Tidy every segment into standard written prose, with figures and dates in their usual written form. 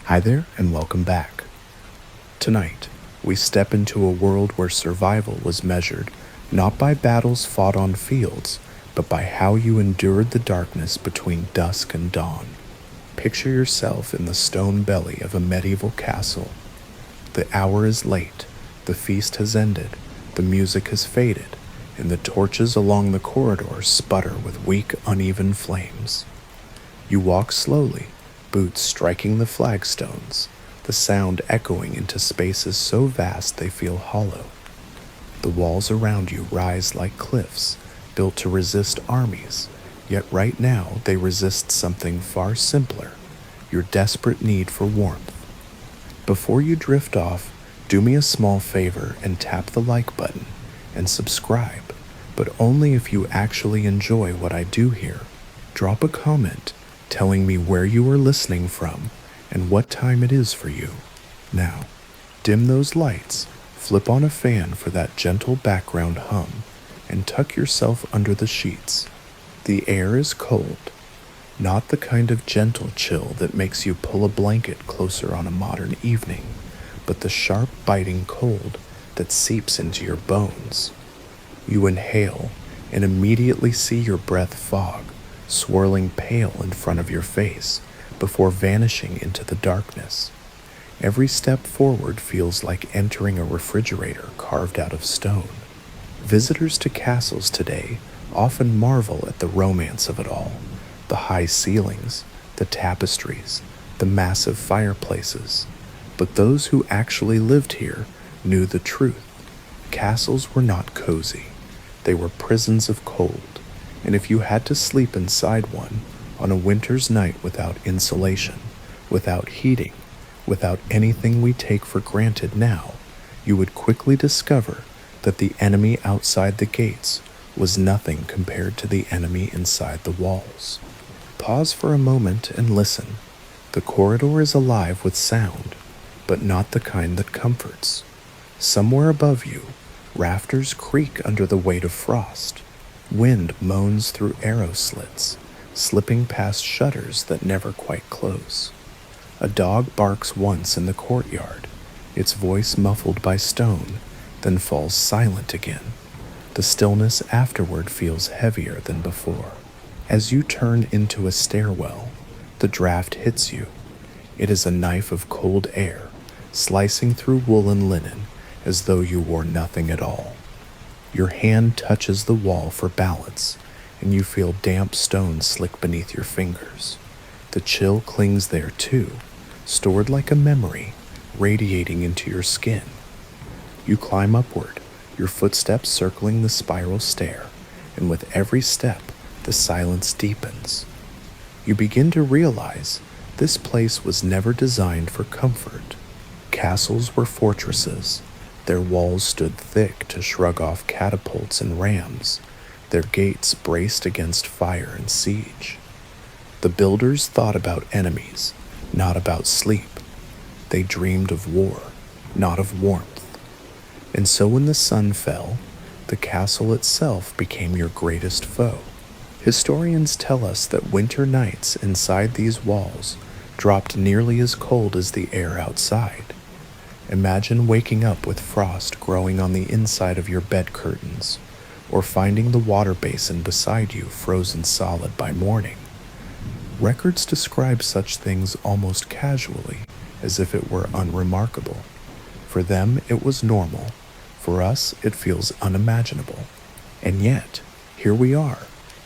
Hi there, and welcome back. Tonight, we step into a world where survival was measured not by battles fought on fields, but by how you endured the darkness between dusk and dawn. Picture yourself in the stone belly of a medieval castle. The hour is late, the feast has ended, the music has faded, and the torches along the corridors sputter with weak, uneven flames. You walk slowly, boots striking the flagstones, the sound echoing into spaces so vast they feel hollow. The walls around you rise like cliffs, built to resist armies, yet right now they resist something far simpler, your desperate need for warmth. Before you drift off, do me a small favor and tap the like button and subscribe, but only if you actually enjoy what I do here. Drop a comment telling me where you are listening from and what time it is for you. Now, dim those lights, flip on a fan for that gentle background hum, and tuck yourself under the sheets. The air is cold, not the kind of gentle chill that makes you pull a blanket closer on a modern evening, but the sharp, biting cold that seeps into your bones. You inhale and immediately see your breath fog, swirling pale in front of your face before vanishing into the darkness. Every step forward feels like entering a refrigerator carved out of stone. Visitors to castles today often marvel at the romance of it all, the high ceilings, the tapestries, the massive fireplaces. But those who actually lived here knew the truth. Castles were not cozy. They were prisons of cold, and if you had to sleep inside one on a winter's night without insulation, without heating, without anything we take for granted now, you would quickly discover that the enemy outside the gates was nothing compared to the enemy inside the walls. Pause for a moment and listen. The corridor is alive with sound, but not the kind that comforts. Somewhere above you, rafters creak under the weight of frost. Wind moans through arrow slits, slipping past shutters that never quite close. A dog barks once in the courtyard, its voice muffled by stone, then falls silent again. The stillness afterward feels heavier than before. As you turn into a stairwell, the draft hits you. It is a knife of cold air, slicing through woolen linen as though you wore nothing at all. Your hand touches the wall for balance, and you feel damp stone slick beneath your fingers. The chill clings there too, stored like a memory, radiating into your skin. You climb upward, your footsteps circling the spiral stair, and with every step, the silence deepens. You begin to realize this place was never designed for comfort. Castles were fortresses. Their walls stood thick to shrug off catapults and rams, their gates braced against fire and siege. The builders thought about enemies, not about sleep. They dreamed of war, not of warmth. And so when the sun fell, the castle itself became your greatest foe. Historians tell us that winter nights inside these walls dropped nearly as cold as the air outside. Imagine waking up with frost growing on the inside of your bed curtains, or finding the water basin beside you frozen solid by morning. Records describe such things almost casually, as if it were unremarkable. For them, it was normal. For us, it feels unimaginable. And yet, here we are,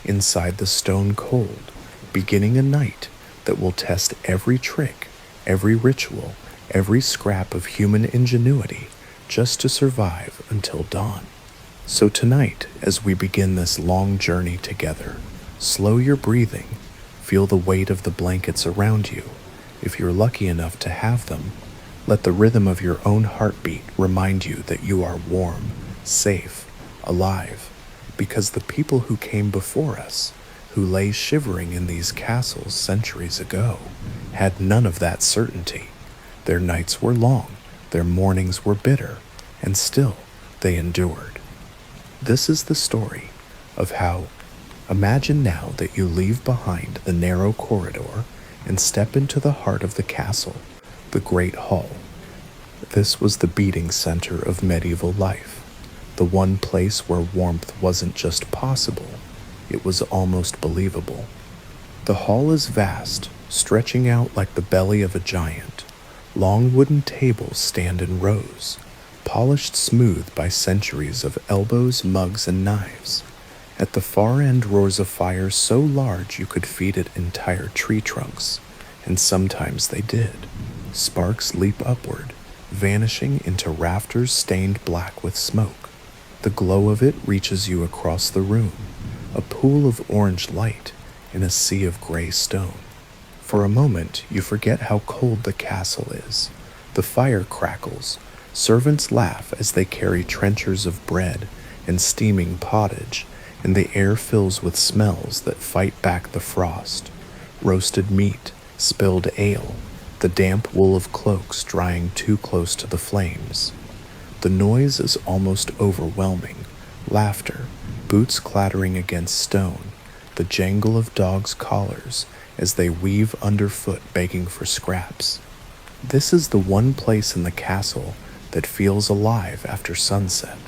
inside the stone cold, beginning a night that will test every trick, every ritual, every scrap of human ingenuity just to survive until dawn. So tonight, as we begin this long journey together, slow your breathing, feel the weight of the blankets around you. If you're lucky enough to have them, let the rhythm of your own heartbeat remind you that you are warm, safe, alive, because the people who came before us, who lay shivering in these castles centuries ago, had none of that certainty. Their nights were long, their mornings were bitter, and still they endured. This is the story of how, imagine now that you leave behind the narrow corridor and step into the heart of the castle, The Great Hall. This was the beating center of medieval life, the one place where warmth wasn't just possible, it was almost believable. The hall is vast, stretching out like the belly of a giant. Long wooden tables stand in rows, polished smooth by centuries of elbows, mugs, and knives. At the far end roars a fire so large you could feed it entire tree trunks, and sometimes they did. Sparks leap upward, vanishing into rafters stained black with smoke. The glow of it reaches you across the room, a pool of orange light in a sea of gray stone. For a moment, you forget how cold the castle is. The fire crackles, servants laugh as they carry trenchers of bread and steaming pottage, and the air fills with smells that fight back the frost. Roasted meat, spilled ale, the damp wool of cloaks drying too close to the flames. The noise is almost overwhelming. Laughter, boots clattering against stone, the jangle of dogs' collars as they weave underfoot begging for scraps. This is the one place in the castle that feels alive after sunset.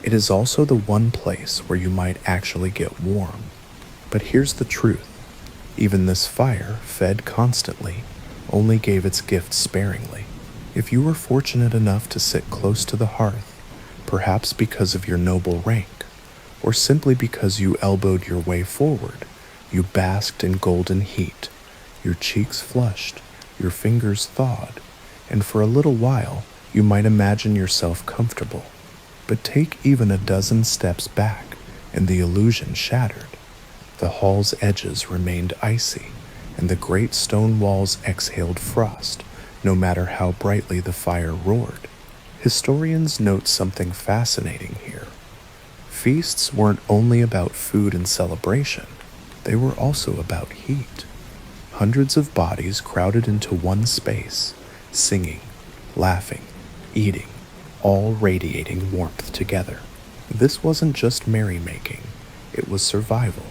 It is also the one place where you might actually get warm. But here's the truth. Even this fire, fed constantly, only gave its gifts sparingly. If you were fortunate enough to sit close to the hearth, perhaps because of your noble rank, or simply because you elbowed your way forward, you basked in golden heat, your cheeks flushed, your fingers thawed, and for a little while you might imagine yourself comfortable. But take even a dozen steps back, and the illusion shattered. The hall's edges remained icy, and the great stone walls exhaled frost, no matter how brightly the fire roared. Historians note something fascinating here. Feasts weren't only about food and celebration, they were also about heat. Hundreds of bodies crowded into one space, singing, laughing, eating, all radiating warmth together. This wasn't just merrymaking, it was survival.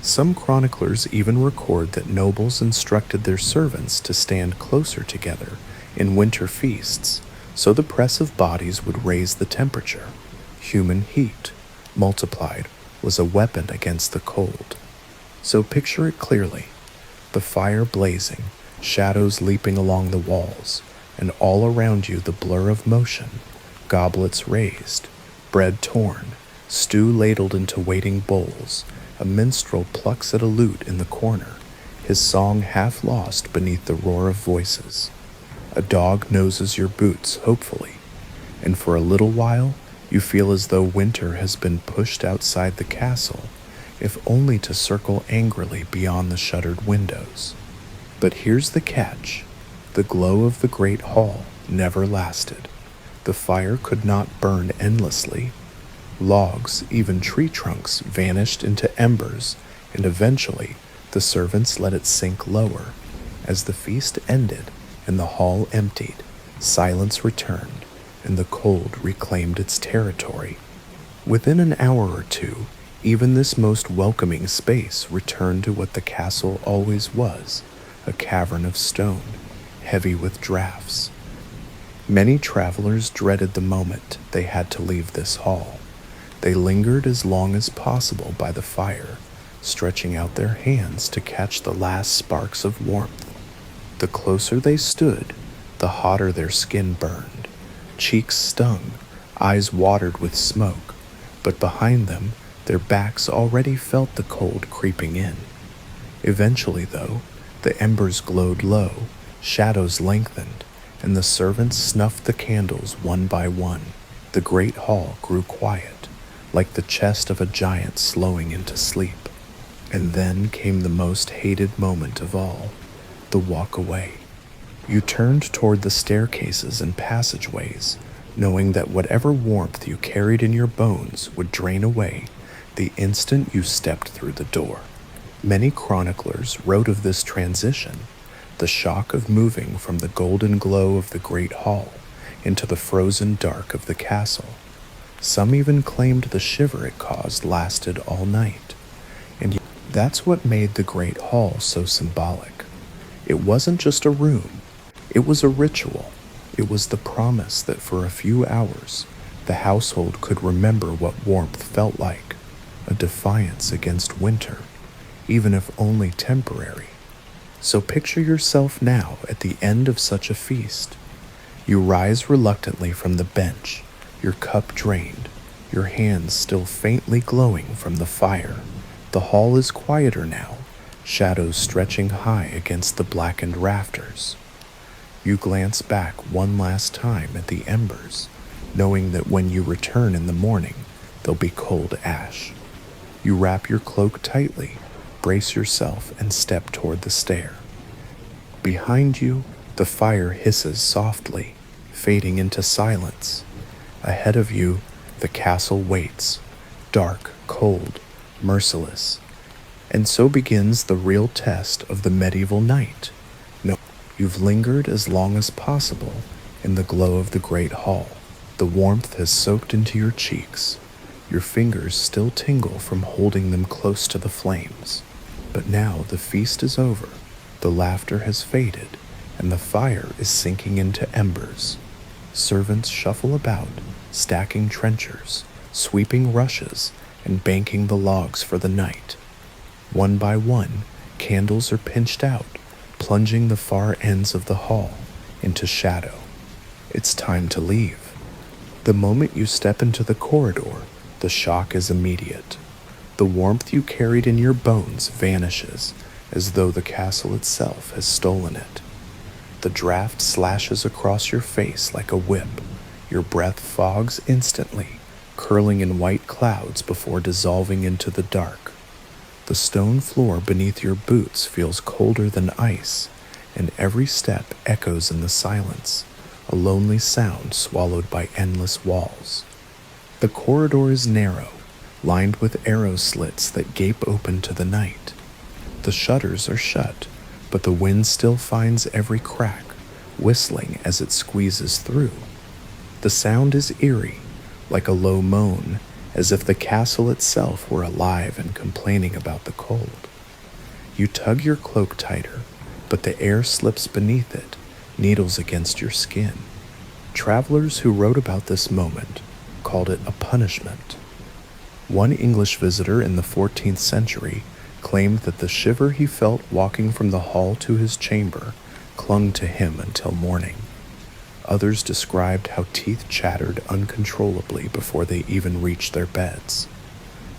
Some chroniclers even record that nobles instructed their servants to stand closer together in winter feasts, so the press of bodies would raise the temperature. Human heat, multiplied, was a weapon against the cold. So picture it clearly. The fire blazing, shadows leaping along the walls, and all around you the blur of motion, goblets raised, bread torn, stew ladled into waiting bowls. A minstrel plucks at a lute in the corner, his song half lost beneath the roar of voices. A dog noses your boots hopefully, and for a little while you feel as though winter has been pushed outside the castle, if only to circle angrily beyond the shuttered windows. But here's the catch. The glow of the great hall never lasted. The fire could not burn endlessly. Logs, even tree trunks, vanished into embers, and eventually the servants let it sink lower. As the feast ended and the hall emptied, silence returned, and the cold reclaimed its territory. Within an hour or two, even this most welcoming space returned to what the castle always was, a cavern of stone, heavy with draughts. Many travelers dreaded the moment they had to leave this hall. They lingered as long as possible by the fire, stretching out their hands to catch the last sparks of warmth. The closer they stood, the hotter their skin burned. Cheeks stung, eyes watered with smoke, but behind them, their backs already felt the cold creeping in. Eventually, though, the embers glowed low, shadows lengthened, and the servants snuffed the candles one by one. The great hall grew quiet, like the chest of a giant slowing into sleep. And then came the most hated moment of all, the walk away. You turned toward the staircases and passageways, knowing that whatever warmth you carried in your bones would drain away the instant you stepped through the door. Many chroniclers wrote of this transition, the shock of moving from the golden glow of the great hall into the frozen dark of the castle. Some even claimed the shiver it caused lasted all night. And yet, that's what made the Great Hall so symbolic. It wasn't just a room. It was a ritual. It was the promise that for a few hours, the household could remember what warmth felt like, a defiance against winter, even if only temporary. So picture yourself now at the end of such a feast. You rise reluctantly from the bench, your cup drained, your hands still faintly glowing from the fire. The hall is quieter now, shadows stretching high against the blackened rafters. You glance back one last time at the embers, knowing that when you return in the morning, they'll be cold ash. You wrap your cloak tightly, brace yourself, and step toward the stair. Behind you, the fire hisses softly, fading into silence. Ahead of you, the castle waits, dark, cold, merciless. And so begins the real test of the medieval night. No, you've lingered as long as possible in the glow of the great hall. The warmth has soaked into your cheeks. Your fingers still tingle from holding them close to the flames. But now the feast is over, the laughter has faded, and the fire is sinking into embers. Servants shuffle about, stacking trenchers, sweeping rushes, and banking the logs for the night. One by one, candles are pinched out, plunging the far ends of the hall into shadow. It's time to leave. The moment you step into the corridor, the shock is immediate. The warmth you carried in your bones vanishes, as though the castle itself has stolen it. The draft slashes across your face like a whip. Your breath fogs instantly, curling in white clouds before dissolving into the dark. The stone floor beneath your boots feels colder than ice, and every step echoes in the silence, a lonely sound swallowed by endless walls. The corridor is narrow, lined with arrow slits that gape open to the night. The shutters are shut, but the wind still finds every crack, whistling as it squeezes through. The sound is eerie, like a low moan, as if the castle itself were alive and complaining about the cold. You tug your cloak tighter, but the air slips beneath it, needles against your skin. Travelers who wrote about this moment called it a punishment. One English visitor in the 14th century claimed that the shiver he felt walking from the hall to his chamber clung to him until morning. Others described how teeth chattered uncontrollably before they even reached their beds.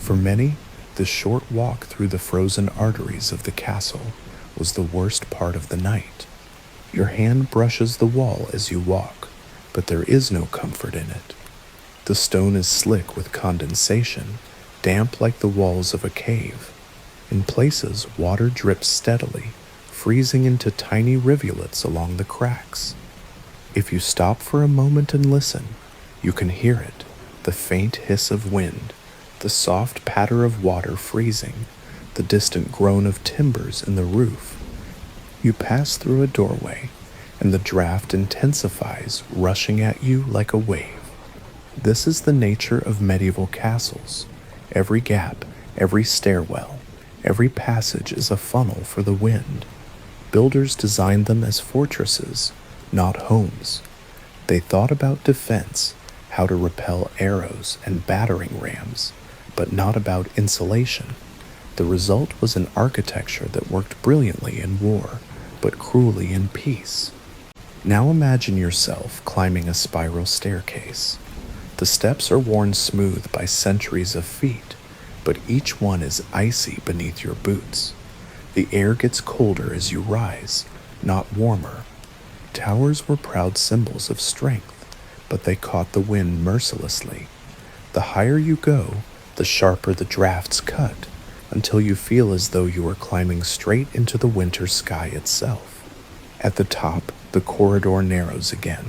For many, the short walk through the frozen arteries of the castle was the worst part of the night. Your hand brushes the wall as you walk, but there is no comfort in it. The stone is slick with condensation, damp like the walls of a cave. In places, water drips steadily, freezing into tiny rivulets along the cracks. If you stop for a moment and listen, you can hear it, the faint hiss of wind, the soft patter of water freezing, the distant groan of timbers in the roof. You pass through a doorway, and the draft intensifies, rushing at you like a wave. This is the nature of medieval castles. Every gap, every stairwell, every passage is a funnel for the wind. Builders designed them as fortresses, not homes. They thought about defense, how to repel arrows and battering rams, but not about insulation. The result was an architecture that worked brilliantly in war, but cruelly in peace. Now imagine yourself climbing a spiral staircase. The steps are worn smooth by centuries of feet, but each one is icy beneath your boots. The air gets colder as you rise, not warmer. Towers were proud symbols of strength, but they caught the wind mercilessly. The higher you go, the sharper the drafts cut, until you feel as though you are climbing straight into the winter sky itself. At the top, the corridor narrows again.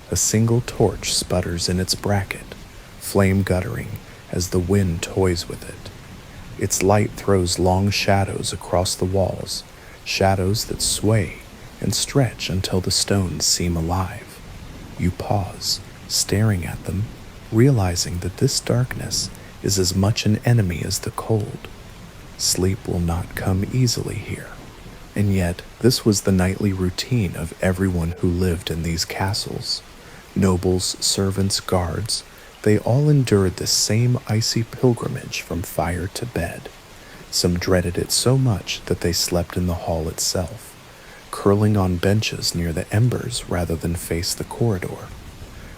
A single torch sputters in its bracket, flame guttering as the wind toys with it. Its light throws long shadows across the walls, shadows that sway and stretch until the stones seem alive. You pause, staring at them, realizing that this darkness is as much an enemy as the cold. Sleep will not come easily here. And yet, this was the nightly routine of everyone who lived in these castles. Nobles, servants, guards, they all endured the same icy pilgrimage from fire to bed. Some dreaded it so much that they slept in the hall itself, curling on benches near the embers rather than face the corridor.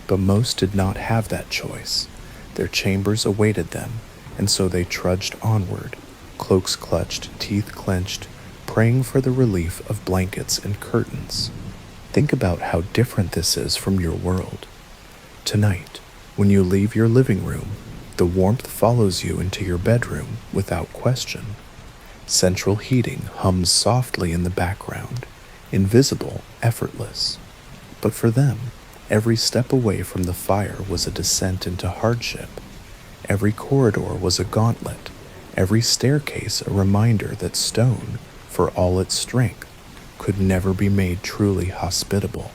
But most did not have that choice. Their chambers awaited them, and so they trudged onward, cloaks clutched, teeth clenched, praying for the relief of blankets and curtains. Think about how different this is from your world. Tonight, when you leave your living room, the warmth follows you into your bedroom without question. Central heating hums softly in the background, invisible, effortless. But for them, every step away from the fire was a descent into hardship. Every corridor was a gauntlet, every staircase a reminder that stone, for all its strength, could never be made truly hospitable.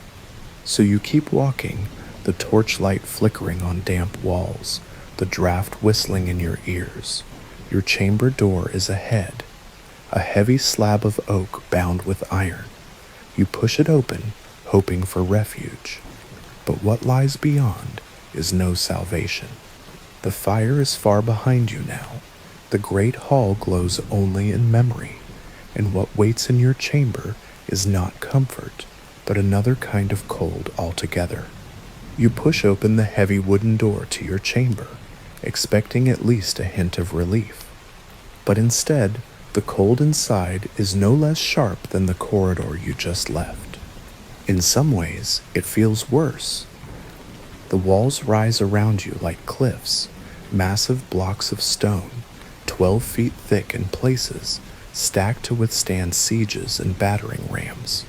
So you keep walking, the torchlight flickering on damp walls, the draft whistling in your ears. Your chamber door is ahead, a heavy slab of oak bound with iron. You push it open, hoping for refuge. But what lies beyond is no salvation. The fire is far behind you now. The great hall glows only in memory, and what waits in your chamber is not comfort, but another kind of cold altogether. You push open the heavy wooden door to your chamber, expecting at least a hint of relief. But instead, the cold inside is no less sharp than the corridor you just left. In some ways, it feels worse. The walls rise around you like cliffs, massive blocks of stone, 12 feet thick in places, stacked to withstand sieges and battering rams.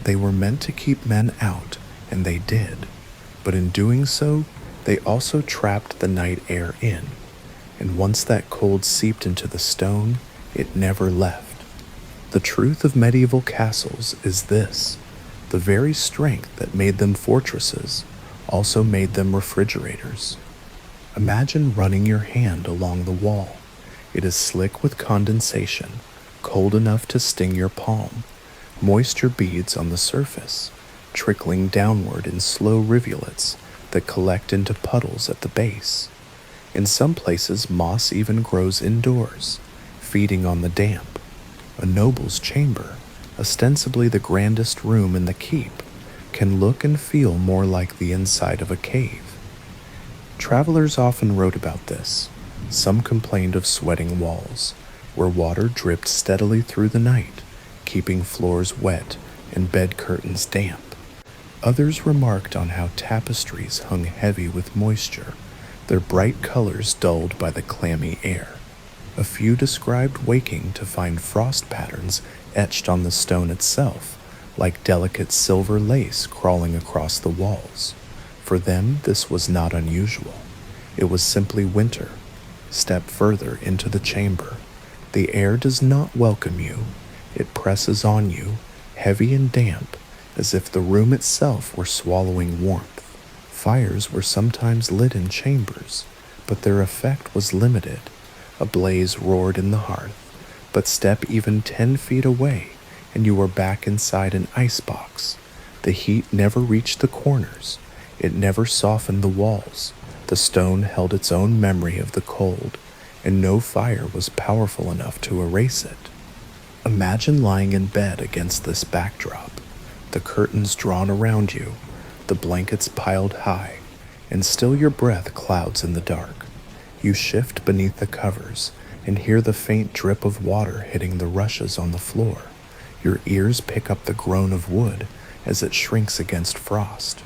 They were meant to keep men out, and they did. But in doing so, they also trapped the night air in, and once that cold seeped into the stone, it never left. The truth of medieval castles is this: the very strength that made them fortresses also made them refrigerators. Imagine running your hand along the wall. It is slick with condensation, cold enough to sting your palm, moisture beads on the surface, trickling downward in slow rivulets that collect into puddles at the base. In some places, moss even grows indoors, feeding on the damp. A noble's chamber, ostensibly the grandest room in the keep, can look and feel more like the inside of a cave. Travelers often wrote about this. Some complained of sweating walls, where water dripped steadily through the night, keeping floors wet and bed curtains damp. Others remarked on how tapestries hung heavy with moisture, their bright colors dulled by the clammy air. A few described waking to find frost patterns etched on the stone itself, like delicate silver lace crawling across the walls. For them, this was not unusual. It was simply winter. Step further into the chamber. The air does not welcome you. It presses on you, heavy and damp, as if the room itself were swallowing warmth. Fires were sometimes lit in chambers, but their effect was limited. A blaze roared in the hearth, but step even 10 feet away, and you were back inside an icebox. The heat never reached the corners. It never softened the walls. The stone held its own memory of the cold, and no fire was powerful enough to erase it. Imagine lying in bed against this backdrop, the curtains drawn around you, the blankets piled high, and still your breath clouds in the dark. You shift beneath the covers and hear the faint drip of water hitting the rushes on the floor. Your ears pick up the groan of wood as it shrinks against frost.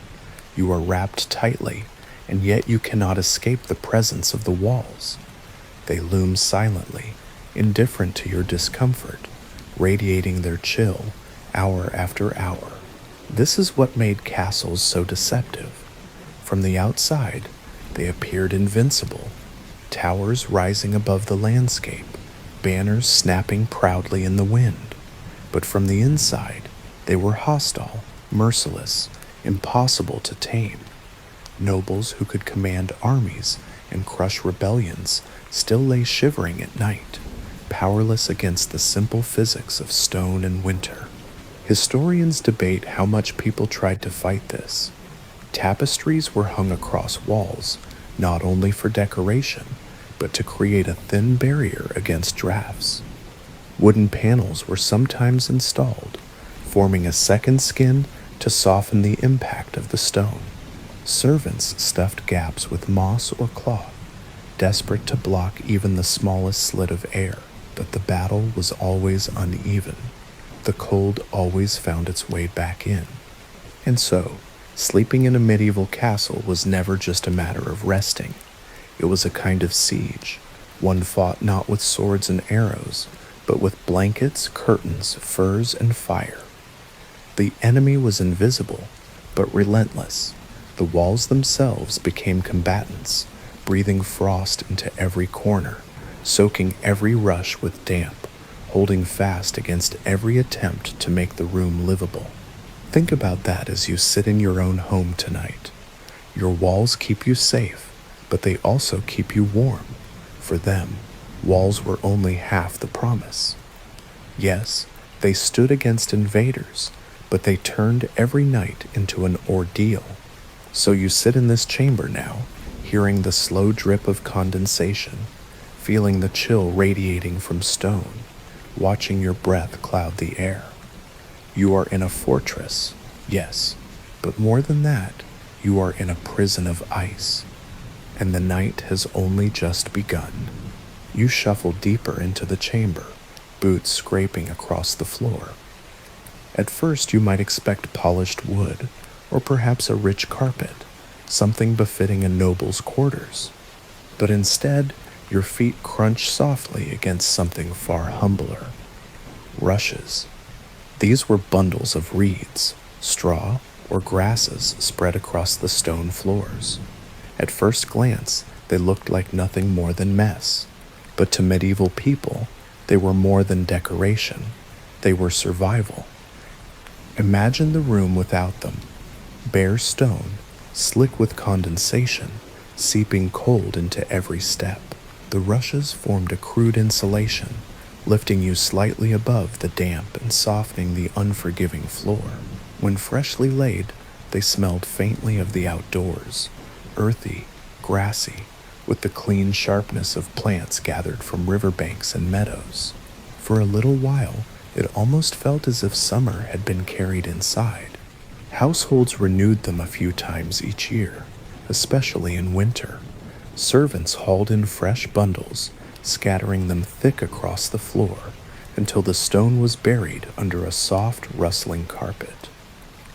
You are wrapped tightly, and yet you cannot escape the presence of the walls. They loom silently, indifferent to your discomfort, radiating their chill hour after hour. This is what made castles so deceptive. From the outside, they appeared invincible, towers rising above the landscape, banners snapping proudly in the wind. But from the inside, they were hostile, merciless, impossible to tame. Nobles who could command armies and crush rebellions still lay shivering at night, powerless against the simple physics of stone and winter. Historians debate how much people tried to fight this. Tapestries were hung across walls, not only for decoration, but to create a thin barrier against drafts. Wooden panels were sometimes installed, forming a second skin to soften the impact of the stone. Servants stuffed gaps with moss or cloth, desperate to block even the smallest slit of air, but the battle was always uneven. The cold always found its way back in. And so, sleeping in a medieval castle was never just a matter of resting. It was a kind of siege, one fought not with swords and arrows, but with blankets, curtains, furs, and fire. The enemy was invisible, but relentless. The walls themselves became combatants, breathing frost into every corner, soaking every rush with damp, holding fast against every attempt to make the room livable. Think about that as you sit in your own home tonight. Your walls keep you safe, but they also keep you warm. For them, walls were only half the promise. Yes, they stood against invaders, but they turned every night into an ordeal. So you sit in this chamber now, hearing the slow drip of condensation, feeling the chill radiating from stone, watching your breath cloud the air. You are in a fortress, yes, but more than that, you are in a prison of ice, and the night has only just begun. You shuffle deeper into the chamber, boots scraping across the floor. At first you might expect polished wood, or perhaps a rich carpet, something befitting a noble's quarters. But instead, your feet crunch softly against something far humbler. Rushes. These were bundles of reeds, straw, or grasses spread across the stone floors. At first glance, they looked like nothing more than mess, but to medieval people, they were more than decoration. They were survival. Imagine the room without them. Bare stone, slick with condensation, seeping cold into every step. The rushes formed a crude insulation, lifting you slightly above the damp and softening the unforgiving floor. When freshly laid, they smelled faintly of the outdoors, earthy, grassy, with the clean sharpness of plants gathered from riverbanks and meadows. For a little while, it almost felt as if summer had been carried inside. Households renewed them a few times each year, especially in winter. Servants hauled in fresh bundles, scattering them thick across the floor until the stone was buried under a soft, rustling carpet.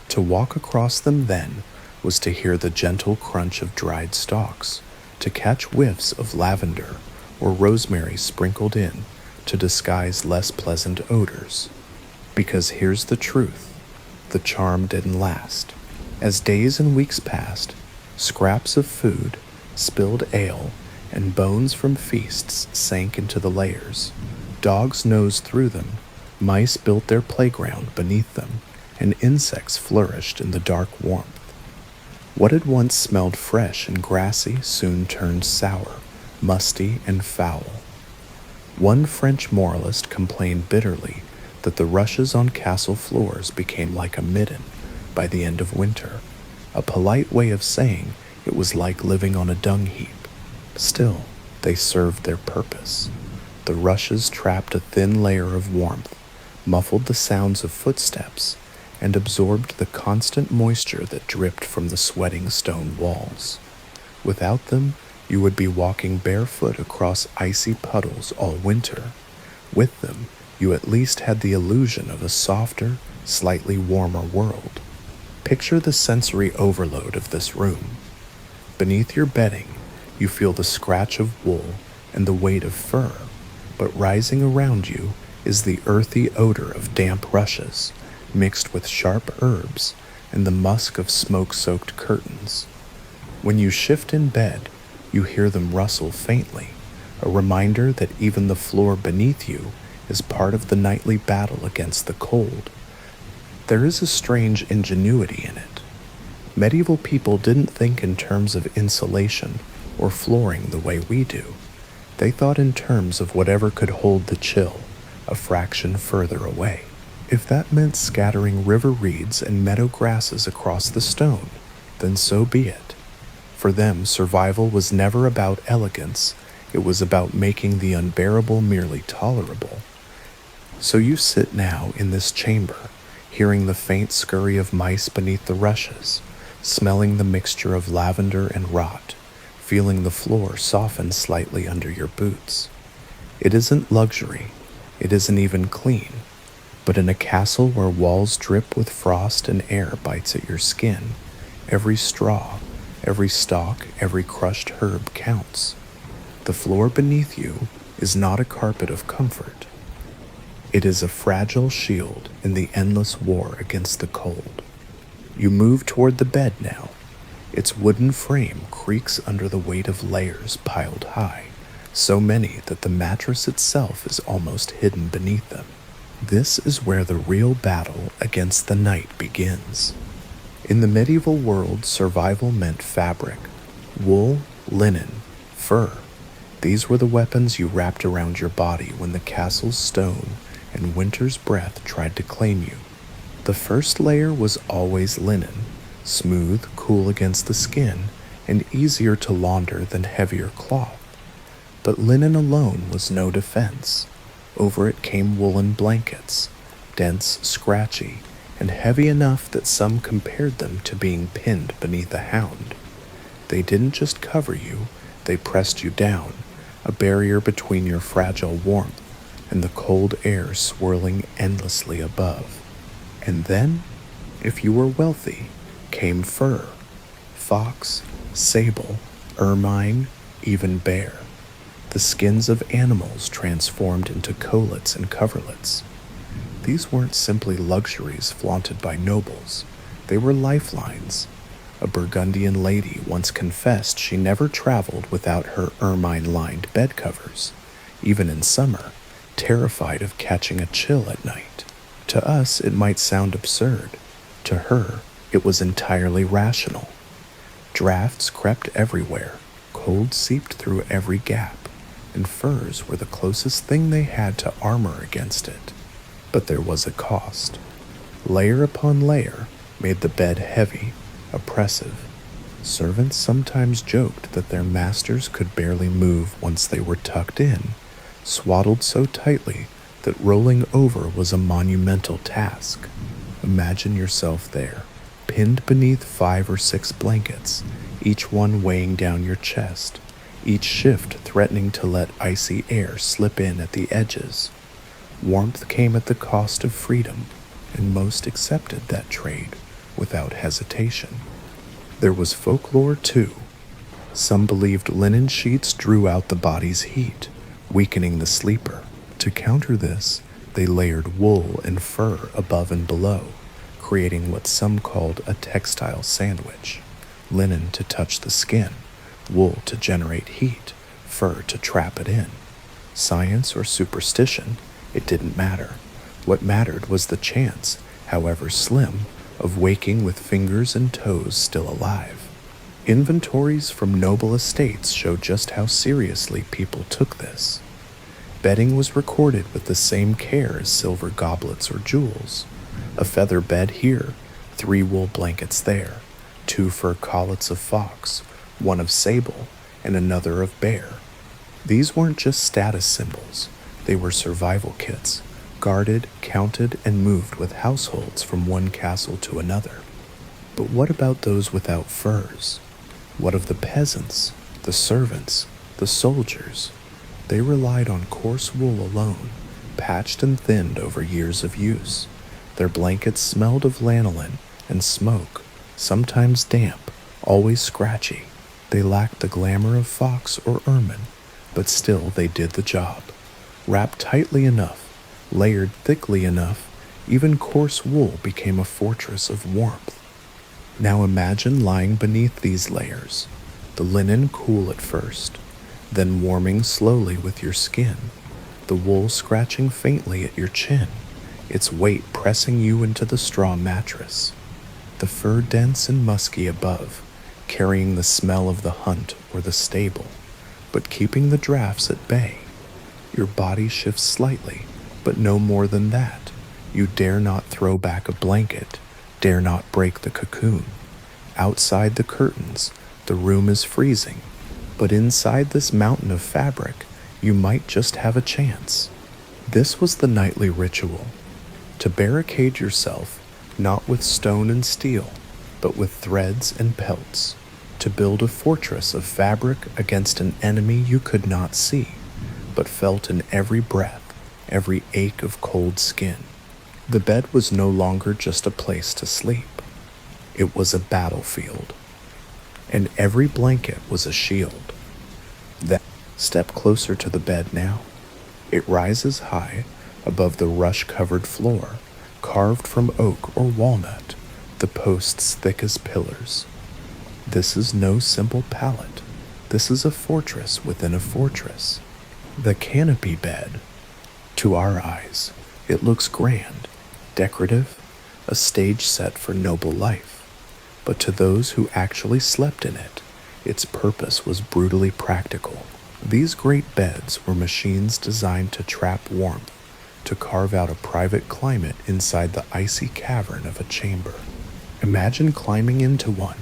To walk across them then was to hear the gentle crunch of dried stalks, to catch whiffs of lavender or rosemary sprinkled in to disguise less pleasant odors. Because here's the truth. The charm didn't last. As days and weeks passed, scraps of food, spilled ale, and bones from feasts sank into the layers. Dogs nosed through them, mice built their playground beneath them, and insects flourished in the dark warmth. What had once smelled fresh and grassy soon turned sour, musty, and foul. One French moralist complained bitterly that the rushes on castle floors became like a midden by the end of winter, a polite way of saying it was like living on a dung heap. Still, they served their purpose. The rushes trapped a thin layer of warmth, muffled the sounds of footsteps, and absorbed the constant moisture that dripped from the sweating stone walls. Without them, you would be walking barefoot across icy puddles all winter. With them, you at least had the illusion of a softer, slightly warmer world. Picture the sensory overload of this room. Beneath your bedding, you feel the scratch of wool and the weight of fur, but rising around you is the earthy odor of damp rushes, mixed with sharp herbs and the musk of smoke-soaked curtains. When you shift in bed, you hear them rustle faintly, a reminder that even the floor beneath you is part of the nightly battle against the cold. There is a strange ingenuity in it. Medieval people didn't think in terms of insulation or flooring the way we do. They thought in terms of whatever could hold the chill, a fraction further away. If that meant scattering river reeds and meadow grasses across the stone, then so be it. For them, survival was never about elegance, it was about making the unbearable merely tolerable. So you sit now in this chamber, hearing the faint scurry of mice beneath the rushes, smelling the mixture of lavender and rot, feeling the floor soften slightly under your boots. It isn't luxury, it isn't even clean, but in a castle where walls drip with frost and air bites at your skin, every straw, every stalk, every crushed herb counts. The floor beneath you is not a carpet of comfort. It is a fragile shield in the endless war against the cold. You move toward the bed now. Its wooden frame creaks under the weight of layers piled high, so many that the mattress itself is almost hidden beneath them. This is where the real battle against the night begins. In the medieval world, survival meant fabric, wool, linen, fur. These were the weapons you wrapped around your body when the castle's stone and winter's breath tried to claim you. The first layer was always linen, smooth, cool against the skin, and easier to launder than heavier cloth. But linen alone was no defense. Over it came woolen blankets, dense, scratchy, and heavy enough that some compared them to being pinned beneath a hound. They didn't just cover you, they pressed you down, a barrier between your fragile warmth and the cold air swirling endlessly above. And then, if you were wealthy, came fur, fox, sable, ermine, even bear. The skins of animals transformed into collets and coverlets. These weren't simply luxuries flaunted by nobles, they were lifelines. A Burgundian lady once confessed she never traveled without her ermine-lined bed covers, even in summer, terrified of catching a chill at night. To us, it might sound absurd. To her, it was entirely rational. Drafts crept everywhere, cold seeped through every gap, and furs were the closest thing they had to armor against it. But there was a cost. Layer upon layer made the bed heavy, oppressive. Servants sometimes joked that their masters could barely move once they were tucked in, swaddled so tightly that rolling over was a monumental task. Imagine yourself there, pinned beneath 5 or 6 blankets, each one weighing down your chest, each shift threatening to let icy air slip in at the edges. Warmth came at the cost of freedom, and most accepted that trade without hesitation. There was folklore too. Some believed linen sheets drew out the body's heat, weakening the sleeper. To counter this, they layered wool and fur above and below, creating what some called a textile sandwich. Linen to touch the skin, wool to generate heat, fur to trap it in. Science or superstition, it didn't matter. What mattered was the chance, however slim, of waking with fingers and toes still alive. Inventories from noble estates show just how seriously people took this. Bedding was recorded with the same care as silver goblets or jewels. A feather bed here, 3 wool blankets there, 2 fur collets of fox, 1 of sable, and another of bear. These weren't just status symbols, they were survival kits, guarded, counted, and moved with households from one castle to another. But what about those without furs? What of the peasants, the servants, the soldiers? They relied on coarse wool alone, patched and thinned over years of use. Their blankets smelled of lanolin and smoke, sometimes damp, always scratchy. They lacked the glamour of fox or ermine, but still they did the job. Wrapped tightly enough, layered thickly enough, even coarse wool became a fortress of warmth. Now imagine lying beneath these layers, the linen cool at first, then warming slowly with your skin, the wool scratching faintly at your chin, its weight pressing you into the straw mattress, the fur dense and musky above, carrying the smell of the hunt or the stable, but keeping the drafts at bay. Your body shifts slightly, but no more than that. You dare not throw back a blanket, dare not break the cocoon. Outside the curtains, the room is freezing, but inside this mountain of fabric, you might just have a chance. This was the nightly ritual. To barricade yourself, not with stone and steel, but with threads and pelts. To build a fortress of fabric against an enemy you could not see, but felt in every breath, every ache of cold skin. The bed was no longer just a place to sleep. It was a battlefield, and every blanket was a shield. Then, step closer to the bed now. It rises high above the rush-covered floor, carved from oak or walnut, the posts thick as pillars. This is no simple pallet. This is a fortress within a fortress. The canopy bed. To our eyes, it looks grand, decorative, a stage set for noble life. But to those who actually slept in it, its purpose was brutally practical. These great beds were machines designed to trap warmth, to carve out a private climate inside the icy cavern of a chamber. Imagine climbing into one.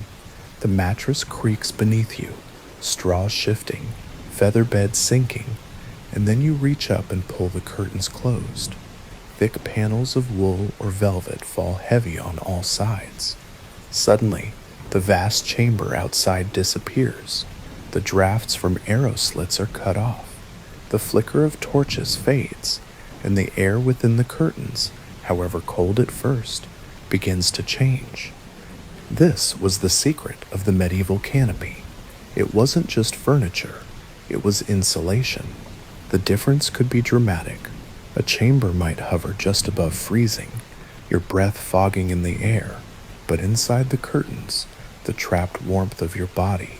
The mattress creaks beneath you, straws shifting, feather beds sinking, and then you reach up and pull the curtains closed. Thick panels of wool or velvet fall heavy on all sides. Suddenly, the vast chamber outside disappears. The drafts from arrow slits are cut off. The flicker of torches fades, and the air within the curtains, however cold at first, begins to change. This was the secret of the medieval canopy. It wasn't just furniture, it was insulation. The difference could be dramatic. A chamber might hover just above freezing, your breath fogging in the air, but inside the curtains, the trapped warmth of your body,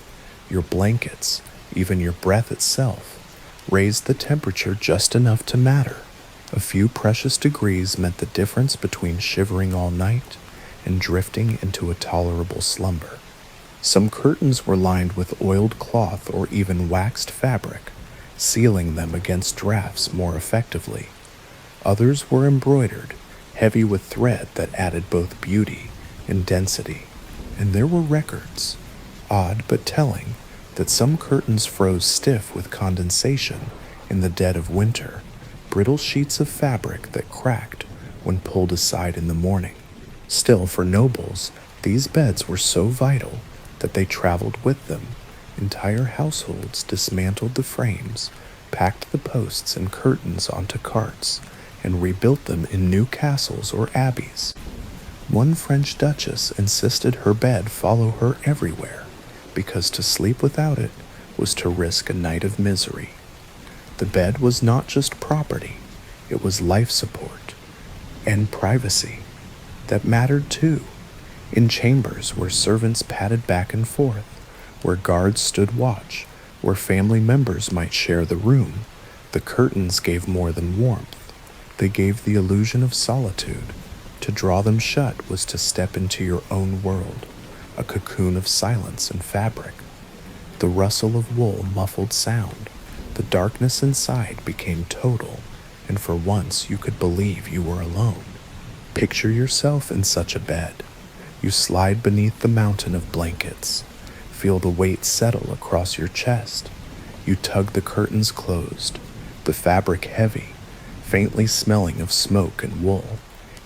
your blankets, even your breath itself, raised the temperature just enough to matter. A few precious degrees meant the difference between shivering all night and drifting into a tolerable slumber. Some curtains were lined with oiled cloth or even waxed fabric, sealing them against drafts more effectively. Others were embroidered, heavy with thread that added both beauty and density. And there were records, odd but telling, that some curtains froze stiff with condensation in the dead of winter, brittle sheets of fabric that cracked when pulled aside in the morning. Still, for nobles, these beds were so vital that they traveled with them. Entire households dismantled the frames, packed the posts and curtains onto carts, and rebuilt them in new castles or abbeys. One French duchess insisted her bed follow her everywhere, because to sleep without it was to risk a night of misery. The bed was not just property, it was life support and privacy. That mattered too. In chambers where servants padded back and forth, where guards stood watch, where family members might share the room, the curtains gave more than warmth. They gave the illusion of solitude. To draw them shut was to step into your own world, a cocoon of silence and fabric. The rustle of wool muffled sound. The darkness inside became total, and for once you could believe you were alone. Picture yourself in such a bed. You slide beneath the mountain of blankets. Feel the weight settle across your chest. You tug the curtains closed, the fabric heavy, faintly smelling of smoke and wool.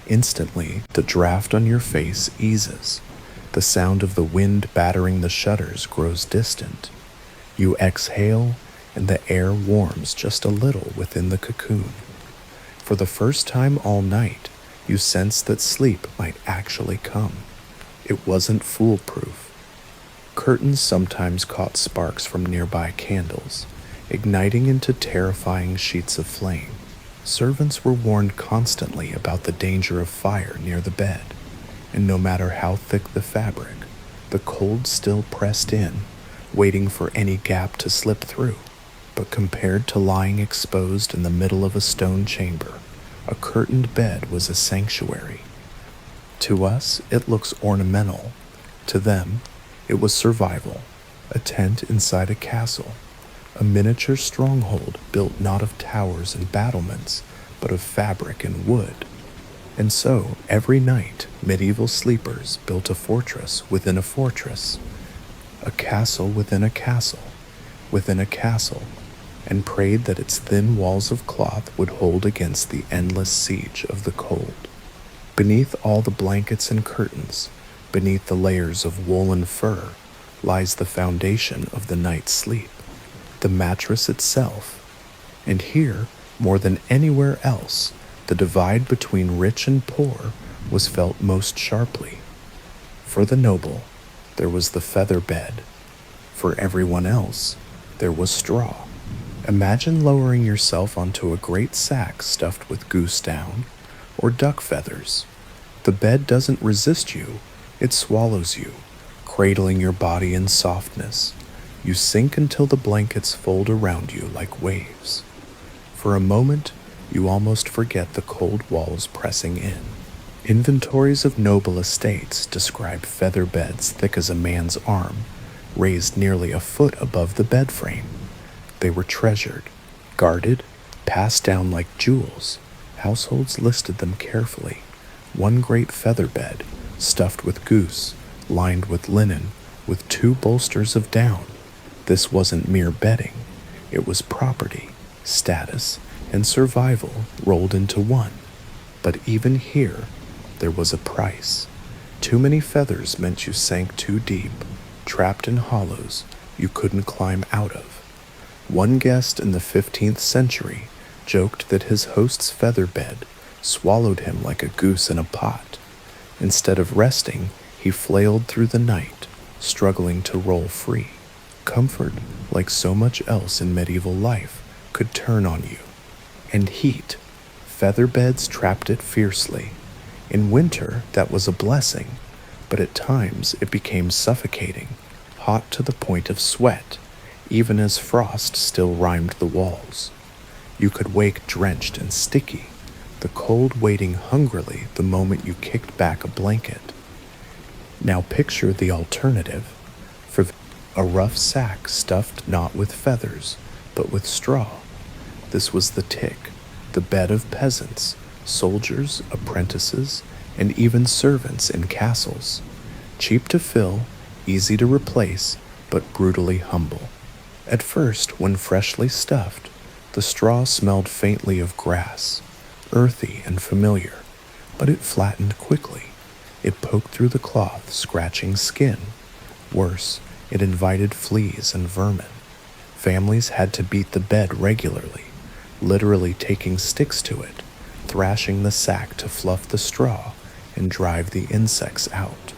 Instantly, the draft on your face eases. The sound of the wind battering the shutters grows distant. You exhale, and the air warms just a little within the cocoon. For the first time all night, you sense that sleep might actually come. It wasn't foolproof. Curtains sometimes caught sparks from nearby candles, igniting into terrifying sheets of flame. Servants were warned constantly about the danger of fire near the bed, and no matter how thick the fabric, the cold still pressed in, waiting for any gap to slip through. But compared to lying exposed in the middle of a stone chamber, a curtained bed was a sanctuary. To us, it looks ornamental. To them, it was survival, a tent inside a castle, a miniature stronghold built not of towers and battlements, but of fabric and wood. And so, every night, medieval sleepers built a fortress within a fortress, a castle within a castle, within a castle, and prayed that its thin walls of cloth would hold against the endless siege of the cold. Beneath all the blankets and curtains, beneath the layers of wool and fur, lies the foundation of the night's sleep, the mattress itself. And here, more than anywhere else, the divide between rich and poor was felt most sharply. For the noble, there was the feather bed. For everyone else, there was straw. Imagine lowering yourself onto a great sack stuffed with goose down or duck feathers. The bed doesn't resist you, it swallows you, cradling your body in softness. You sink until the blankets fold around you like waves. For a moment, you almost forget the cold walls pressing in. Inventories of noble estates describe feather beds thick as a man's arm, raised nearly a foot above the bed frame. They were treasured, guarded, passed down like jewels. Households listed them carefully. One great feather bed, stuffed with goose, lined with linen, with 2 bolsters of down. This wasn't mere bedding. It was property, status, and survival rolled into one. But even here, there was a price. Too many feathers meant you sank too deep, trapped in hollows you couldn't climb out of. One guest in the 15th century joked that his host's feather bed swallowed him like a goose in a pot. Instead of resting, he flailed through the night, struggling to roll free. Comfort, like so much else in medieval life, could turn on you. And heat. Feather beds trapped it fiercely. In winter, that was a blessing, but at times it became suffocating, hot to the point of sweat, even as frost still rimed the walls. You could wake drenched and sticky, the cold waiting hungrily the moment you kicked back a blanket. Now picture the alternative. For a rough sack stuffed not with feathers, but with straw. This was the tick, the bed of peasants, soldiers, apprentices, and even servants in castles. Cheap to fill, easy to replace, but brutally humble. At first, when freshly stuffed, the straw smelled faintly of grass, earthy and familiar, but it flattened quickly. It poked through the cloth, scratching skin. Worse, it invited fleas and vermin. Families had to beat the bed regularly, literally taking sticks to it, thrashing the sack to fluff the straw and drive the insects out.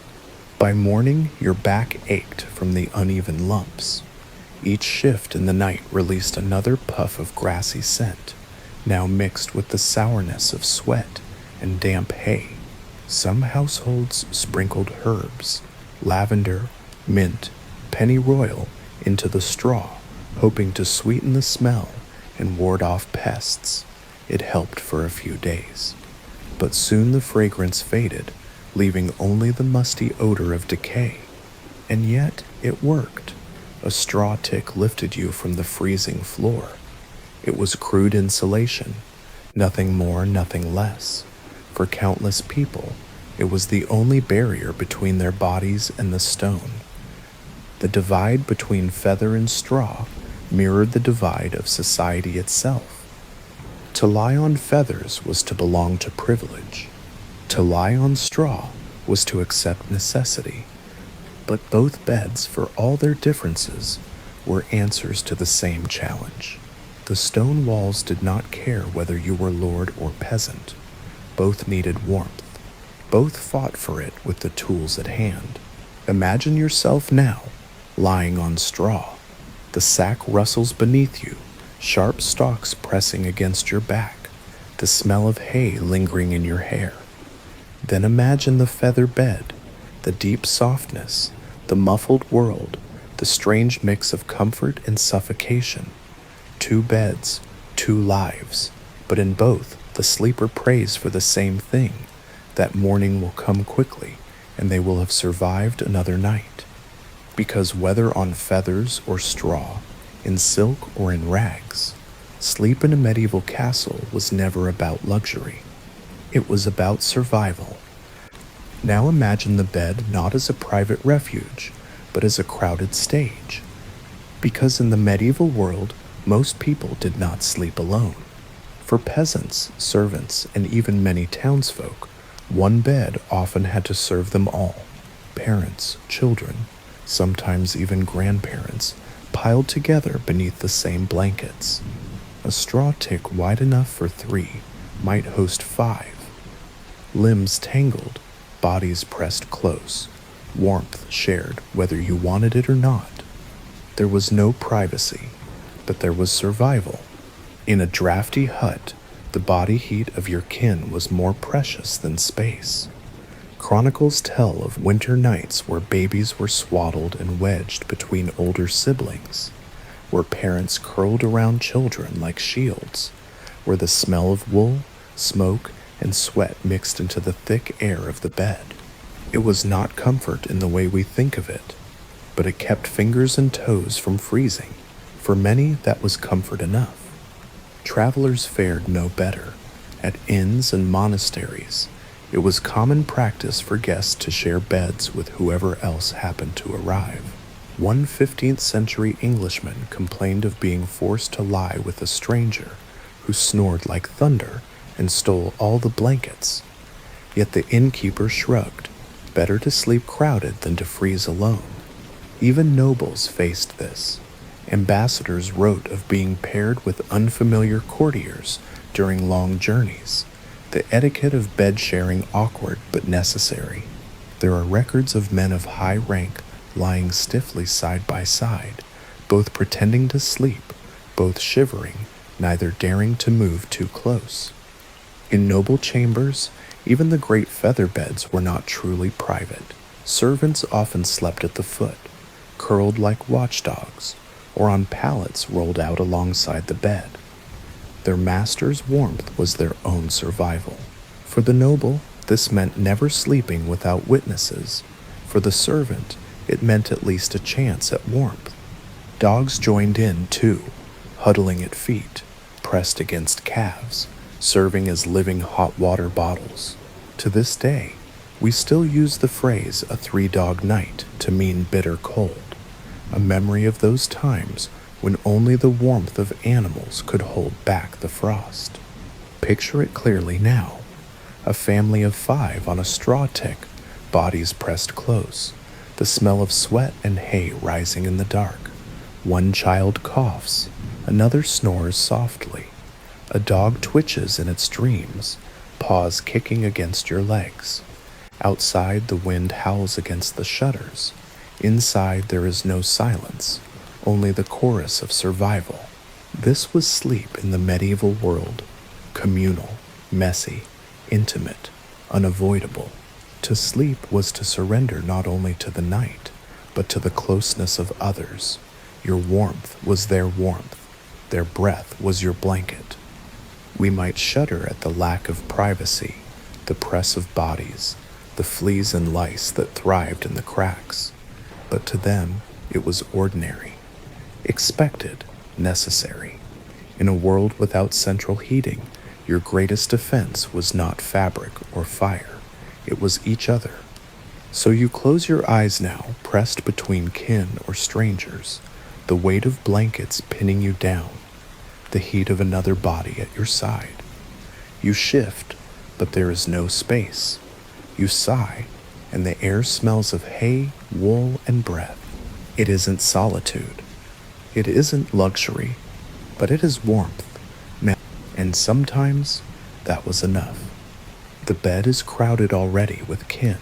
By morning, your back ached from the uneven lumps. Each shift in the night released another puff of grassy scent, now mixed with the sourness of sweat and damp hay. Some households sprinkled herbs, lavender, mint, pennyroyal, into the straw, hoping to sweeten the smell and ward off pests. It helped for a few days. But soon the fragrance faded, leaving only the musty odor of decay. And yet it worked. A straw tick lifted you from the freezing floor. It was crude insulation, nothing more, nothing less. For countless people, it was the only barrier between their bodies and the stone. The divide between feather and straw mirrored the divide of society itself. To lie on feathers was to belong to privilege. To lie on straw was to accept necessity. But both beds, for all their differences, were answers to the same challenge. The stone walls did not care whether you were lord or peasant. Both needed warmth. Both fought for it with the tools at hand. Imagine yourself now, lying on straw. The sack rustles beneath you, sharp stalks pressing against your back, the smell of hay lingering in your hair. Then imagine the feather bed, the deep softness, the muffled world, the strange mix of comfort and suffocation. 2 beds, 2 lives, but in both, the sleeper prays for the same thing, that morning will come quickly, and they will have survived another night. Because whether on feathers or straw, in silk or in rags. Sleep in a medieval castle was never about luxury. It was about survival. Now imagine the bed not as a private refuge, but as a crowded stage. Because in the medieval world, most people did not sleep alone. For peasants, servants, and even many townsfolk, one bed often had to serve them all. Parents, children, sometimes even grandparents, piled together beneath the same blankets. A straw tick wide enough for 3 might host 5. Limbs tangled, bodies pressed close, warmth shared whether you wanted it or not. There was no privacy, but there was survival. In a drafty hut, the body heat of your kin was more precious than space. Chronicles tell of winter nights where babies were swaddled and wedged between older siblings, where parents curled around children like shields, where the smell of wool, smoke, and sweat mixed into the thick air of the bed. It was not comfort in the way we think of it, but it kept fingers and toes from freezing. For many, that was comfort enough. Travelers fared no better. At inns and monasteries, it was common practice for guests to share beds with whoever else happened to arrive. One 15th century Englishman complained of being forced to lie with a stranger who snored like thunder and stole all the blankets. Yet the innkeeper shrugged. Better to sleep crowded than to freeze alone. Even nobles faced this. Ambassadors wrote of being paired with unfamiliar courtiers during long journeys. The etiquette of bed sharing awkward but necessary. There are records of men of high rank lying stiffly side by side, both pretending to sleep, both shivering, neither daring to move too close. In noble chambers, even the great feather beds were not truly private. Servants often slept at the foot, curled like watchdogs, or on pallets rolled out alongside the bed. Their master's warmth was their own survival. For the noble, this meant never sleeping without witnesses. For the servant, it meant at least a chance at warmth. Dogs joined in, too, huddling at feet, pressed against calves, serving as living hot water bottles. To this day, we still use the phrase a 3-dog night to mean bitter cold, a memory of those times when only the warmth of animals could hold back the frost. Picture it clearly now. A family of 5 on a straw tick, bodies pressed close, the smell of sweat and hay rising in the dark. One child coughs, another snores softly. A dog twitches in its dreams, paws kicking against your legs. Outside, the wind howls against the shutters. Inside, there is no silence, only the chorus of survival. This was sleep in the medieval world, communal, messy, intimate, unavoidable. To sleep was to surrender not only to the night, but to the closeness of others. Your warmth was their warmth. Their breath was your blanket. We might shudder at the lack of privacy, the press of bodies, the fleas and lice that thrived in the cracks. But to them, it was ordinary, expected, necessary. In a world without central heating, your greatest defense was not fabric or fire. It was each other. So you close your eyes now, pressed between kin or strangers, the weight of blankets pinning you down, the heat of another body at your side. You shift, but there is no space. You sigh, and the air smells of hay, wool, and breath. It isn't solitude. It isn't luxury, but it is warmth. And sometimes that was enough. The bed is crowded already with kin,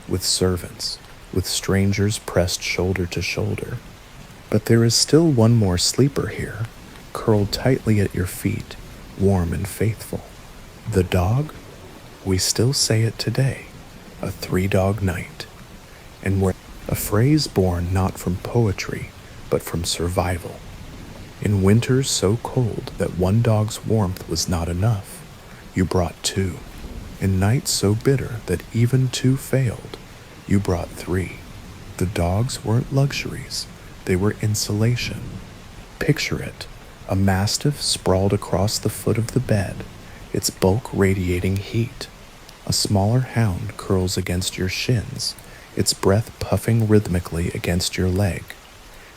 with servants, with strangers pressed shoulder to shoulder. But there is still one more sleeper here, curled tightly at your feet, warm and faithful. The dog? We still say it today, a 3-dog night. And we're a phrase born not from poetry, but from survival. In winters so cold that one dog's warmth was not enough, you brought 2. In nights so bitter that even 2 failed, you brought 3. The dogs weren't luxuries, they were insulation. Picture it, a mastiff sprawled across the foot of the bed, its bulk radiating heat. A smaller hound curls against your shins, its breath puffing rhythmically against your leg,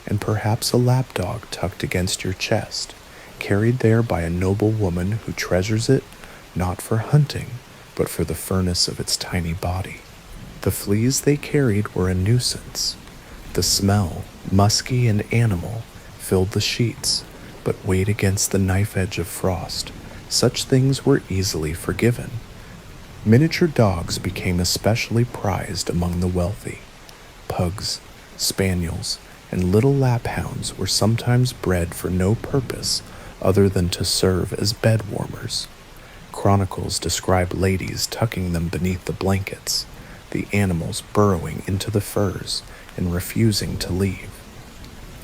and perhaps a lapdog tucked against your chest, carried there by a noble woman who treasures it not for hunting, but for the furnace of its tiny body. The fleas they carried were a nuisance. The smell, musky and animal, filled the sheets, but weighed against the knife edge of frost. Such things were easily forgiven. Miniature dogs became especially prized among the wealthy. Pugs, spaniels, and little laphounds were sometimes bred for no purpose other than to serve as bed warmers. Chronicles describe ladies tucking them beneath the blankets, the animals burrowing into the furs and refusing to leave.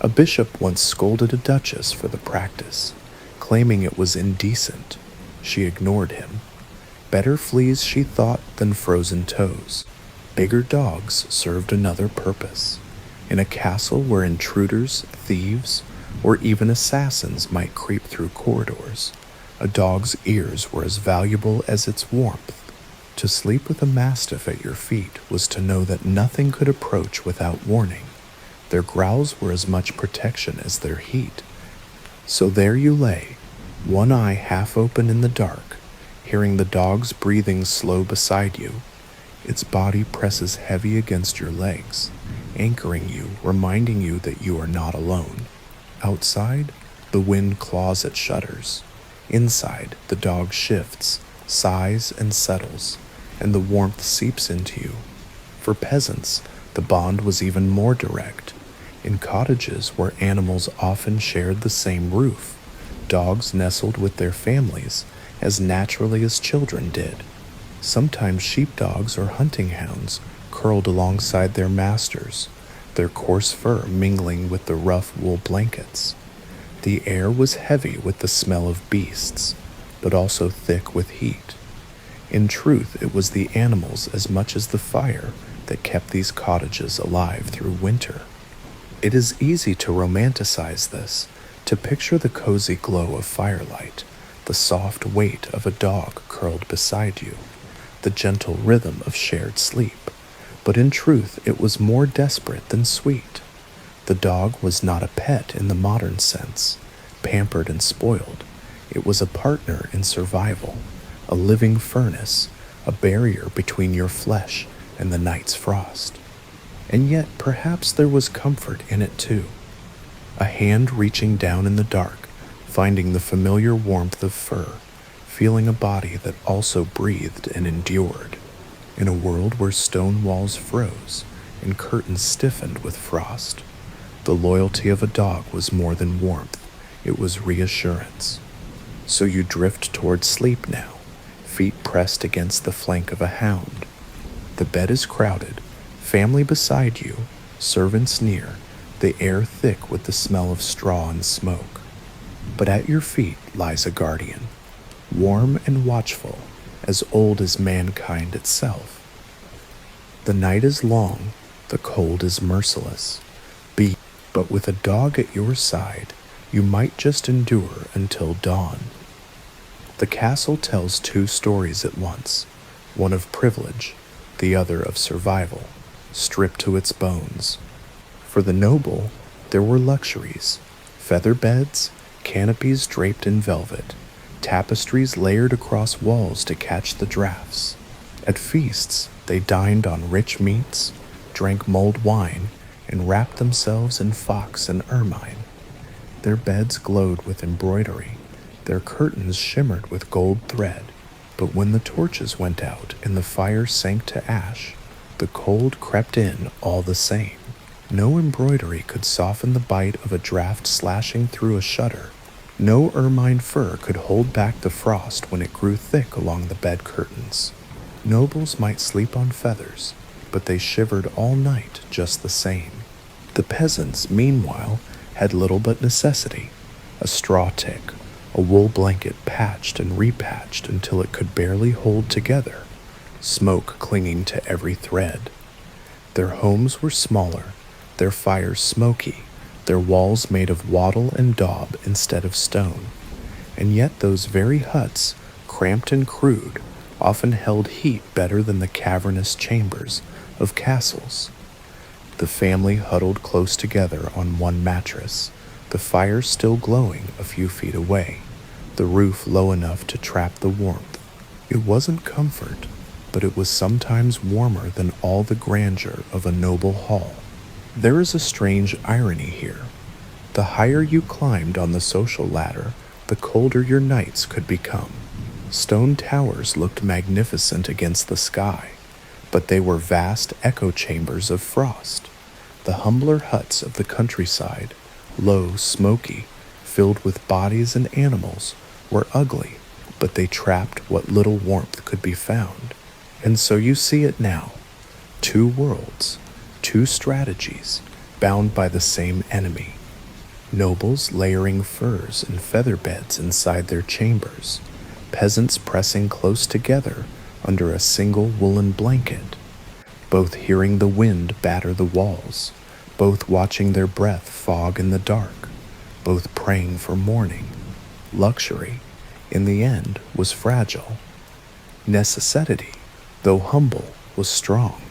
A bishop once scolded a duchess for the practice, claiming it was indecent. She ignored him. Better fleas, she thought, than frozen toes. Bigger dogs served another purpose. In a castle where intruders, thieves, or even assassins might creep through corridors, a dog's ears were as valuable as its warmth. To sleep with a mastiff at your feet was to know that nothing could approach without warning. Their growls were as much protection as their heat. So there you lay, one eye half open in the dark, hearing the dog's breathing slow beside you. Its body presses heavy against your legs, anchoring you, reminding you that you are not alone. Outside, the wind claws at shutters. Inside, the dog shifts, sighs, and settles, and the warmth seeps into you. For peasants, the bond was even more direct. In cottages where animals often shared the same roof, dogs nestled with their families as naturally as children did. Sometimes sheepdogs or hunting hounds curled alongside their masters, their coarse fur mingling with the rough wool blankets. The air was heavy with the smell of beasts, but also thick with heat. In truth, it was the animals as much as the fire that kept these cottages alive through winter. It is easy to romanticize this, to picture the cozy glow of firelight, the soft weight of a dog curled beside you, the gentle rhythm of shared sleep. But in truth, it was more desperate than sweet. The dog was not a pet in the modern sense, pampered and spoiled. It was a partner in survival, a living furnace, a barrier between your flesh and the night's frost. And yet perhaps there was comfort in it too. A hand reaching down in the dark, finding the familiar warmth of fur, feeling a body that also breathed and endured. In a world where stone walls froze and curtains stiffened with frost, the loyalty of a dog was more than warmth, it was reassurance. So you drift toward sleep now, feet pressed against the flank of a hound. The bed is crowded, family beside you, servants near, the air thick with the smell of straw and smoke. But at your feet lies a guardian, warm and watchful, as old as mankind itself. The night is long, the cold is merciless. But with a dog at your side, you might just endure until dawn. The castle tells two stories at once, one of privilege, the other of survival, stripped to its bones. For the noble, there were luxuries, feather beds, canopies draped in velvet, tapestries layered across walls to catch the drafts. At feasts, they dined on rich meats, drank mulled wine, and wrapped themselves in fox and ermine. Their beds glowed with embroidery, their curtains shimmered with gold thread, but when the torches went out and the fire sank to ash, the cold crept in all the same. No embroidery could soften the bite of a draft slashing through a shutter. No ermine fur could hold back the frost when it grew thick along the bed curtains. Nobles might sleep on feathers, but they shivered all night just the same. The peasants, meanwhile, had little but necessity, a straw tick, a wool blanket patched and repatched until it could barely hold together, smoke clinging to every thread. Their homes were smaller, their fires smoky, their walls made of wattle and daub instead of stone. And yet those very huts, cramped and crude, often held heat better than the cavernous chambers of castles. The family huddled close together on one mattress, the fire still glowing a few feet away, the roof low enough to trap the warmth. It wasn't comfort, but it was sometimes warmer than all the grandeur of a noble hall. There is a strange irony here. The higher you climbed on the social ladder, the colder your nights could become. Stone towers looked magnificent against the sky, but they were vast echo chambers of frost. The humbler huts of the countryside, low, smoky, filled with bodies and animals, were ugly, but they trapped what little warmth could be found. And so you see it now. Two worlds, two strategies, bound by the same enemy. Nobles layering furs and feather beds inside their chambers, peasants pressing close together under a single woolen blanket, both hearing the wind batter the walls, both watching their breath fog in the dark, both praying for morning. Luxury, in the end, was fragile. Necessity, though humble, was strong,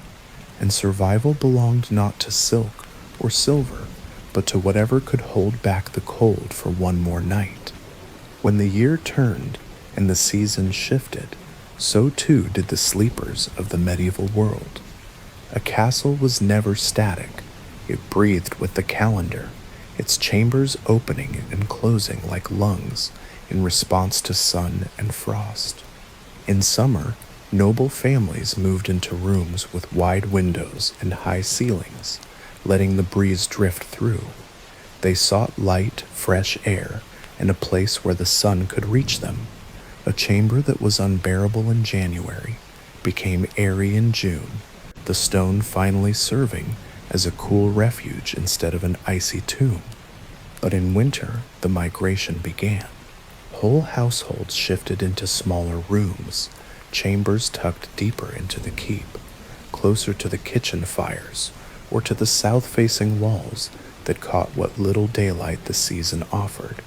and survival belonged not to silk or silver, but to whatever could hold back the cold for one more night. When the year turned and the season shifted, so too did the sleepers of the medieval world. A castle was never static. It breathed with the calendar, its chambers opening and closing like lungs in response to sun and frost. In summer, noble families moved into rooms with wide windows and high ceilings, letting the breeze drift through. They sought light, fresh air, and a place where the sun could reach them. A chamber that was unbearable in January became airy in June, the stone finally serving as a cool refuge instead of an icy tomb. But in winter, the migration began. Whole households shifted into smaller rooms, chambers tucked deeper into the keep, closer to the kitchen fires, or to the south-facing walls that caught what little daylight the season offered.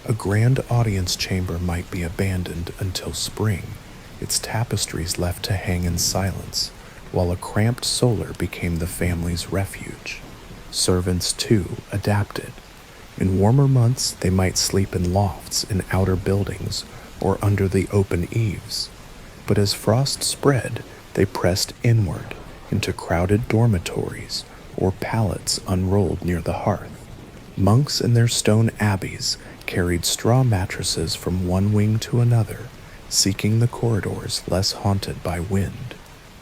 A grand audience chamber might be abandoned until spring, its tapestries left to hang in silence, while a cramped solar became the family's refuge. Servants, too, adapted. In warmer months, they might sleep in lofts in outer buildings or under the open eaves. But as frost spread, they pressed inward into crowded dormitories or pallets unrolled near the hearth. Monks in their stone abbeys carried straw mattresses from one wing to another, seeking the corridors less haunted by wind.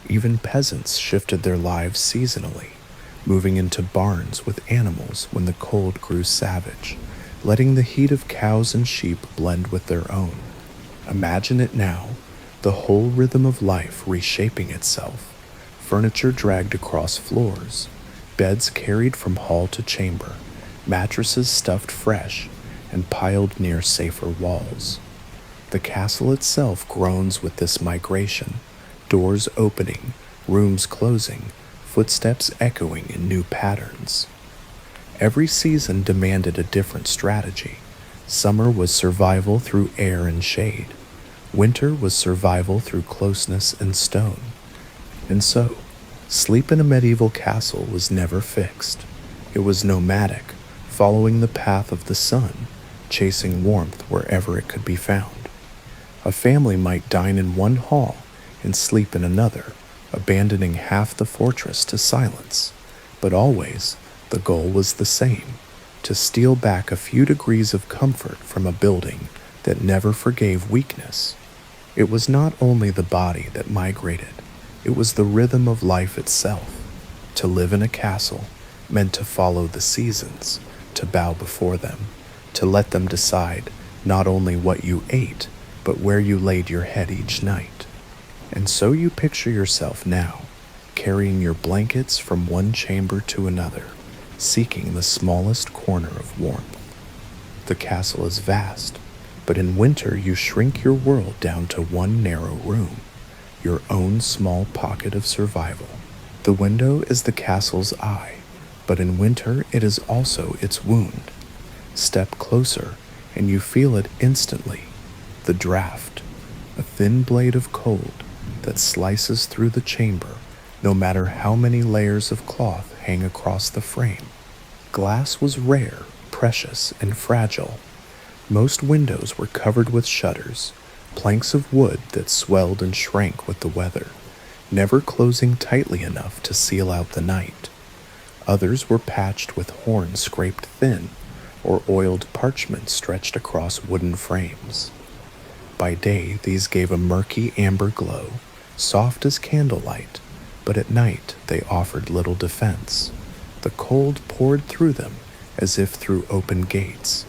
Even peasants shifted their lives seasonally, moving into barns with animals when the cold grew savage, letting the heat of cows and sheep blend with their own. Imagine it now, the whole rhythm of life reshaping itself, furniture dragged across floors, beds carried from hall to chamber, mattresses stuffed fresh and piled near safer walls. The castle itself groans with this migration, doors opening, rooms closing, footsteps echoing in new patterns. Every season demanded a different strategy. Summer was survival through air and shade. Winter was survival through closeness and stone. And so, sleep in a medieval castle was never fixed. It was nomadic, following the path of the sun, chasing warmth wherever it could be found. A family might dine in one hall and sleep in another, abandoning half the fortress to silence. But always, the goal was the same, to steal back a few degrees of comfort from a building that never forgave weakness. It was not only the body that migrated, it was the rhythm of life itself. To live in a castle meant to follow the seasons, to bow before them, to let them decide not only what you ate, but where you laid your head each night. And so you picture yourself now, carrying your blankets from one chamber to another, seeking the smallest corner of warmth. The castle is vast, but in winter you shrink your world down to one narrow room, your own small pocket of survival. The window is the castle's eye, but in winter it is also its wound. Step closer, and you feel it instantly. The draft, a thin blade of cold that slices through the chamber, no matter how many layers of cloth hang across the frame. Glass was rare, precious, and fragile. Most windows were covered with shutters, planks of wood that swelled and shrank with the weather, never closing tightly enough to seal out the night. Others were patched with horn scraped thin, or oiled parchment stretched across wooden frames. By day, these gave a murky amber glow, soft as candlelight, but at night they offered little defense. The cold poured through them as if through open gates.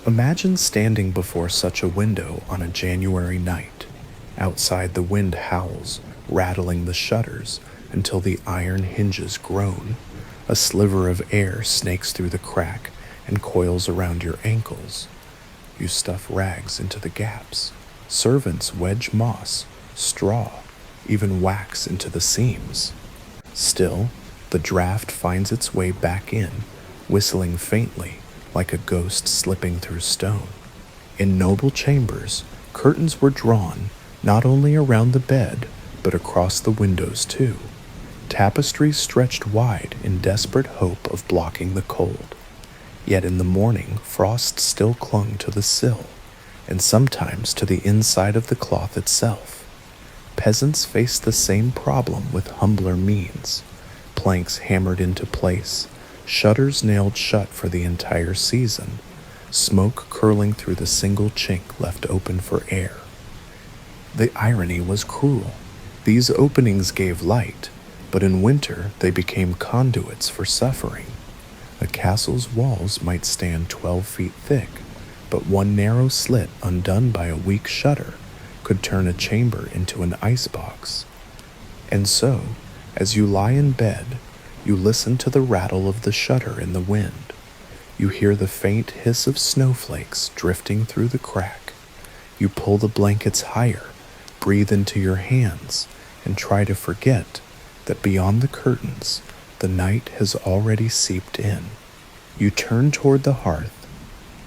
Imagine standing before such a window on a January night. Outside, the wind howls, rattling the shutters until the iron hinges groan. A sliver of air snakes through the crack and coils around your ankles. You stuff rags into the gaps. Servants wedge moss, straw, even wax into the seams. Still, the draft finds its way back in, whistling faintly like a ghost slipping through stone. In noble chambers, curtains were drawn not only around the bed, but across the windows too. Tapestries stretched wide in desperate hope of blocking the cold. Yet in the morning, frost still clung to the sill, and sometimes to the inside of the cloth itself. Peasants faced the same problem with humbler means. Planks hammered into place, shutters nailed shut for the entire season, smoke curling through the single chink left open for air. The irony was cruel. These openings gave light, but in winter they became conduits for suffering. A castle's walls might stand 12 feet thick, but one narrow slit undone by a weak shutter could turn a chamber into an icebox. And so, as you lie in bed, you listen to the rattle of the shutter in the wind. You hear the faint hiss of snowflakes drifting through the crack. You pull the blankets higher, breathe into your hands, and try to forget that beyond the curtains, the night has already seeped in. You turn toward the hearth,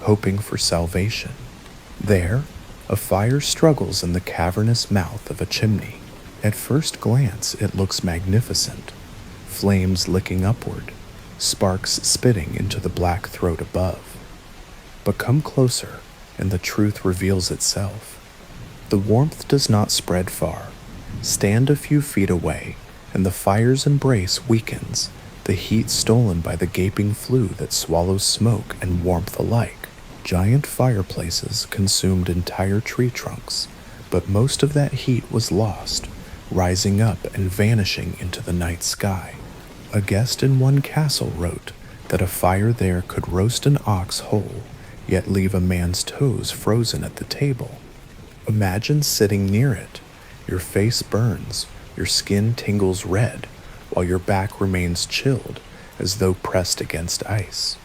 hoping for salvation. There, a fire struggles in the cavernous mouth of a chimney. At first glance, it looks magnificent. Flames licking upward, sparks spitting into the black throat above. But come closer, and the truth reveals itself. The warmth does not spread far. Stand a few feet away, and the fire's embrace weakens, the heat stolen by the gaping flue that swallows smoke and warmth alike. Giant fireplaces consumed entire tree trunks, but most of that heat was lost, rising up and vanishing into the night sky. A guest in one castle wrote that a fire there could roast an ox whole, yet leave a man's toes frozen at the table. Imagine sitting near it. Your face burns, your skin tingles red, while your back remains chilled as though pressed against ice.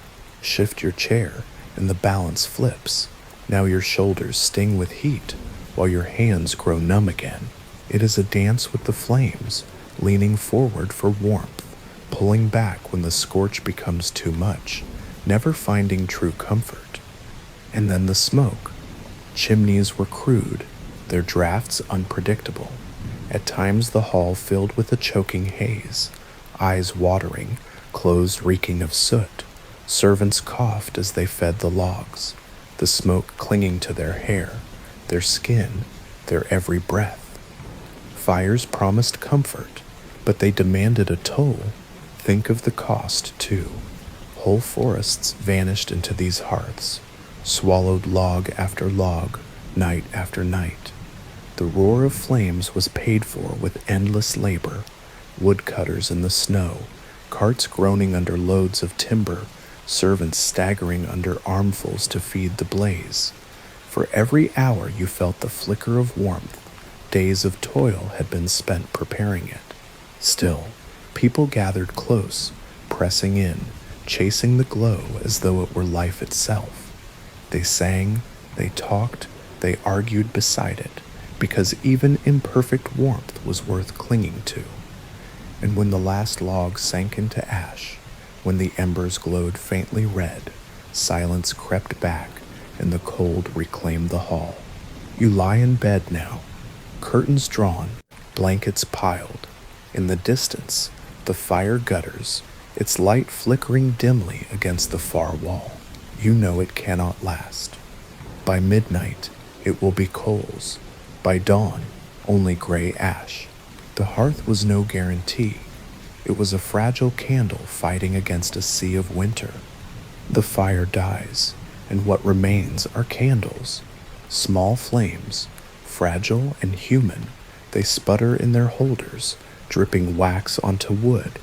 Shift your chair, and the balance flips. Now your shoulders sting with heat, while your hands grow numb again. It is a dance with the flames, leaning forward for warmth, pulling back when the scorch becomes too much, never finding true comfort. And then the smoke. Chimneys were crude, their drafts unpredictable. At times the hall filled with a choking haze, eyes watering, clothes reeking of soot. Servants coughed as they fed the logs, the smoke clinging to their hair, their skin, their every breath. Fires promised comfort, but they demanded a toll. Think of the cost, too. Whole forests vanished into these hearths, swallowed log after log, night after night. The roar of flames was paid for with endless labor, woodcutters in the snow, carts groaning under loads of timber, servants staggering under armfuls to feed the blaze. For every hour you felt the flicker of warmth. Days of toil had been spent preparing it. Still, people gathered close, pressing in, chasing the glow as though it were life itself. They sang, they talked, they argued beside it, because even imperfect warmth was worth clinging to. And when the last log sank into ash, When the embers glowed faintly red, silence crept back and the cold reclaimed the hall. You lie in bed now, curtains drawn, blankets piled. In the distance, the fire gutters, its light flickering dimly against the far wall. You know it cannot last. By midnight, it will be coals. By dawn, only gray ash. The hearth was no guarantee. It was a fragile candle fighting against a sea of winter. The fire dies, and what remains are candles. Small flames, fragile and human, they sputter in their holders, dripping wax onto wood,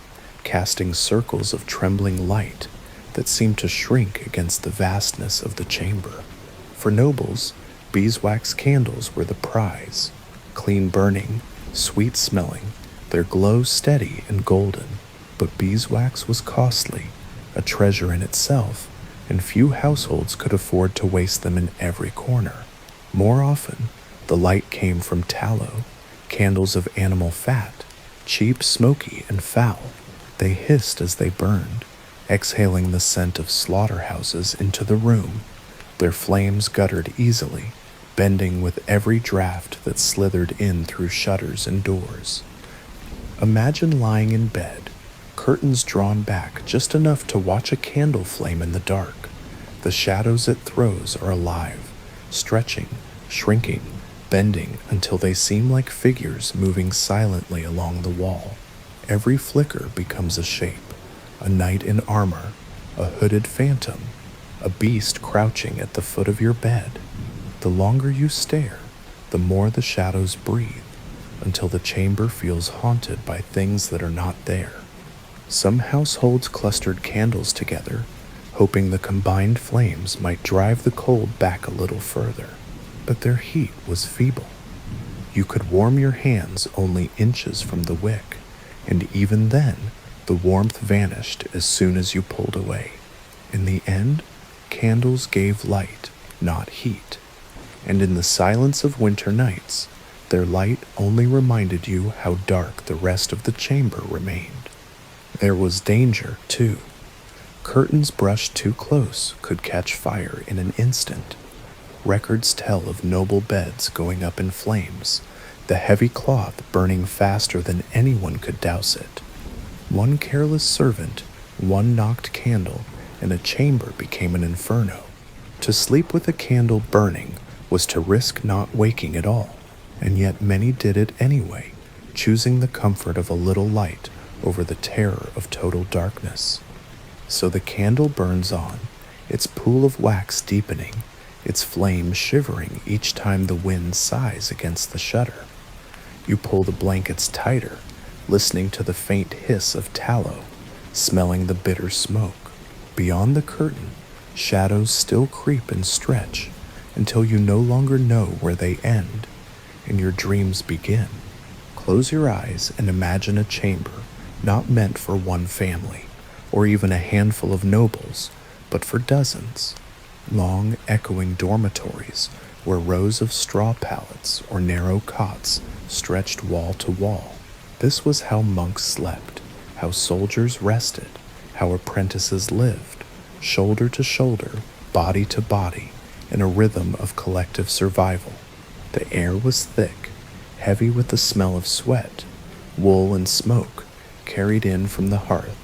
casting circles of trembling light that seem to shrink against the vastness of the chamber. For nobles, beeswax candles were the prize, clean burning, sweet smelling, their glow steady and golden. But beeswax was costly, a treasure in itself, and few households could afford to waste them in every corner. More often, the light came from tallow, candles of animal fat, cheap, smoky, and foul. They hissed as they burned, exhaling the scent of slaughterhouses into the room. Their flames guttered easily, bending with every draft that slithered in through shutters and doors. Imagine lying in bed, curtains drawn back just enough to watch a candle flame in the dark. The shadows it throws are alive, stretching, shrinking, bending until they seem like figures moving silently along the wall. Every flicker becomes a shape, a knight in armor, a hooded phantom, a beast crouching at the foot of your bed. The longer you stare, the more the shadows breathe, until the chamber feels haunted by things that are not there. Some households clustered candles together, hoping the combined flames might drive the cold back a little further, but their heat was feeble. You could warm your hands only inches from the wick, and even then, the warmth vanished as soon as you pulled away. In the end, candles gave light, not heat, and in the silence of winter nights, their light only reminded you how dark the rest of the chamber remained. There was danger, too. Curtains brushed too close could catch fire in an instant. Records tell of noble beds going up in flames, the heavy cloth burning faster than anyone could douse it. One careless servant, one knocked candle, and a chamber became an inferno. To sleep with a candle burning was to risk not waking at all, and yet many did it anyway, choosing the comfort of a little light over the terror of total darkness. So the candle burns on, its pool of wax deepening, its flame shivering each time the wind sighs against the shutter. You pull the blankets tighter, listening to the faint hiss of tallow, smelling the bitter smoke. Beyond the curtain, shadows still creep and stretch until you no longer know where they end, and your dreams begin. Close your eyes and imagine a chamber not meant for one family, or even a handful of nobles, but for dozens. Long, echoing dormitories where rows of straw pallets or narrow cots stretched wall to wall. This was how monks slept, how soldiers rested, how apprentices lived, shoulder to shoulder, body to body, in a rhythm of collective survival. The air was thick, heavy with the smell of sweat, wool and smoke, carried in from the hearth.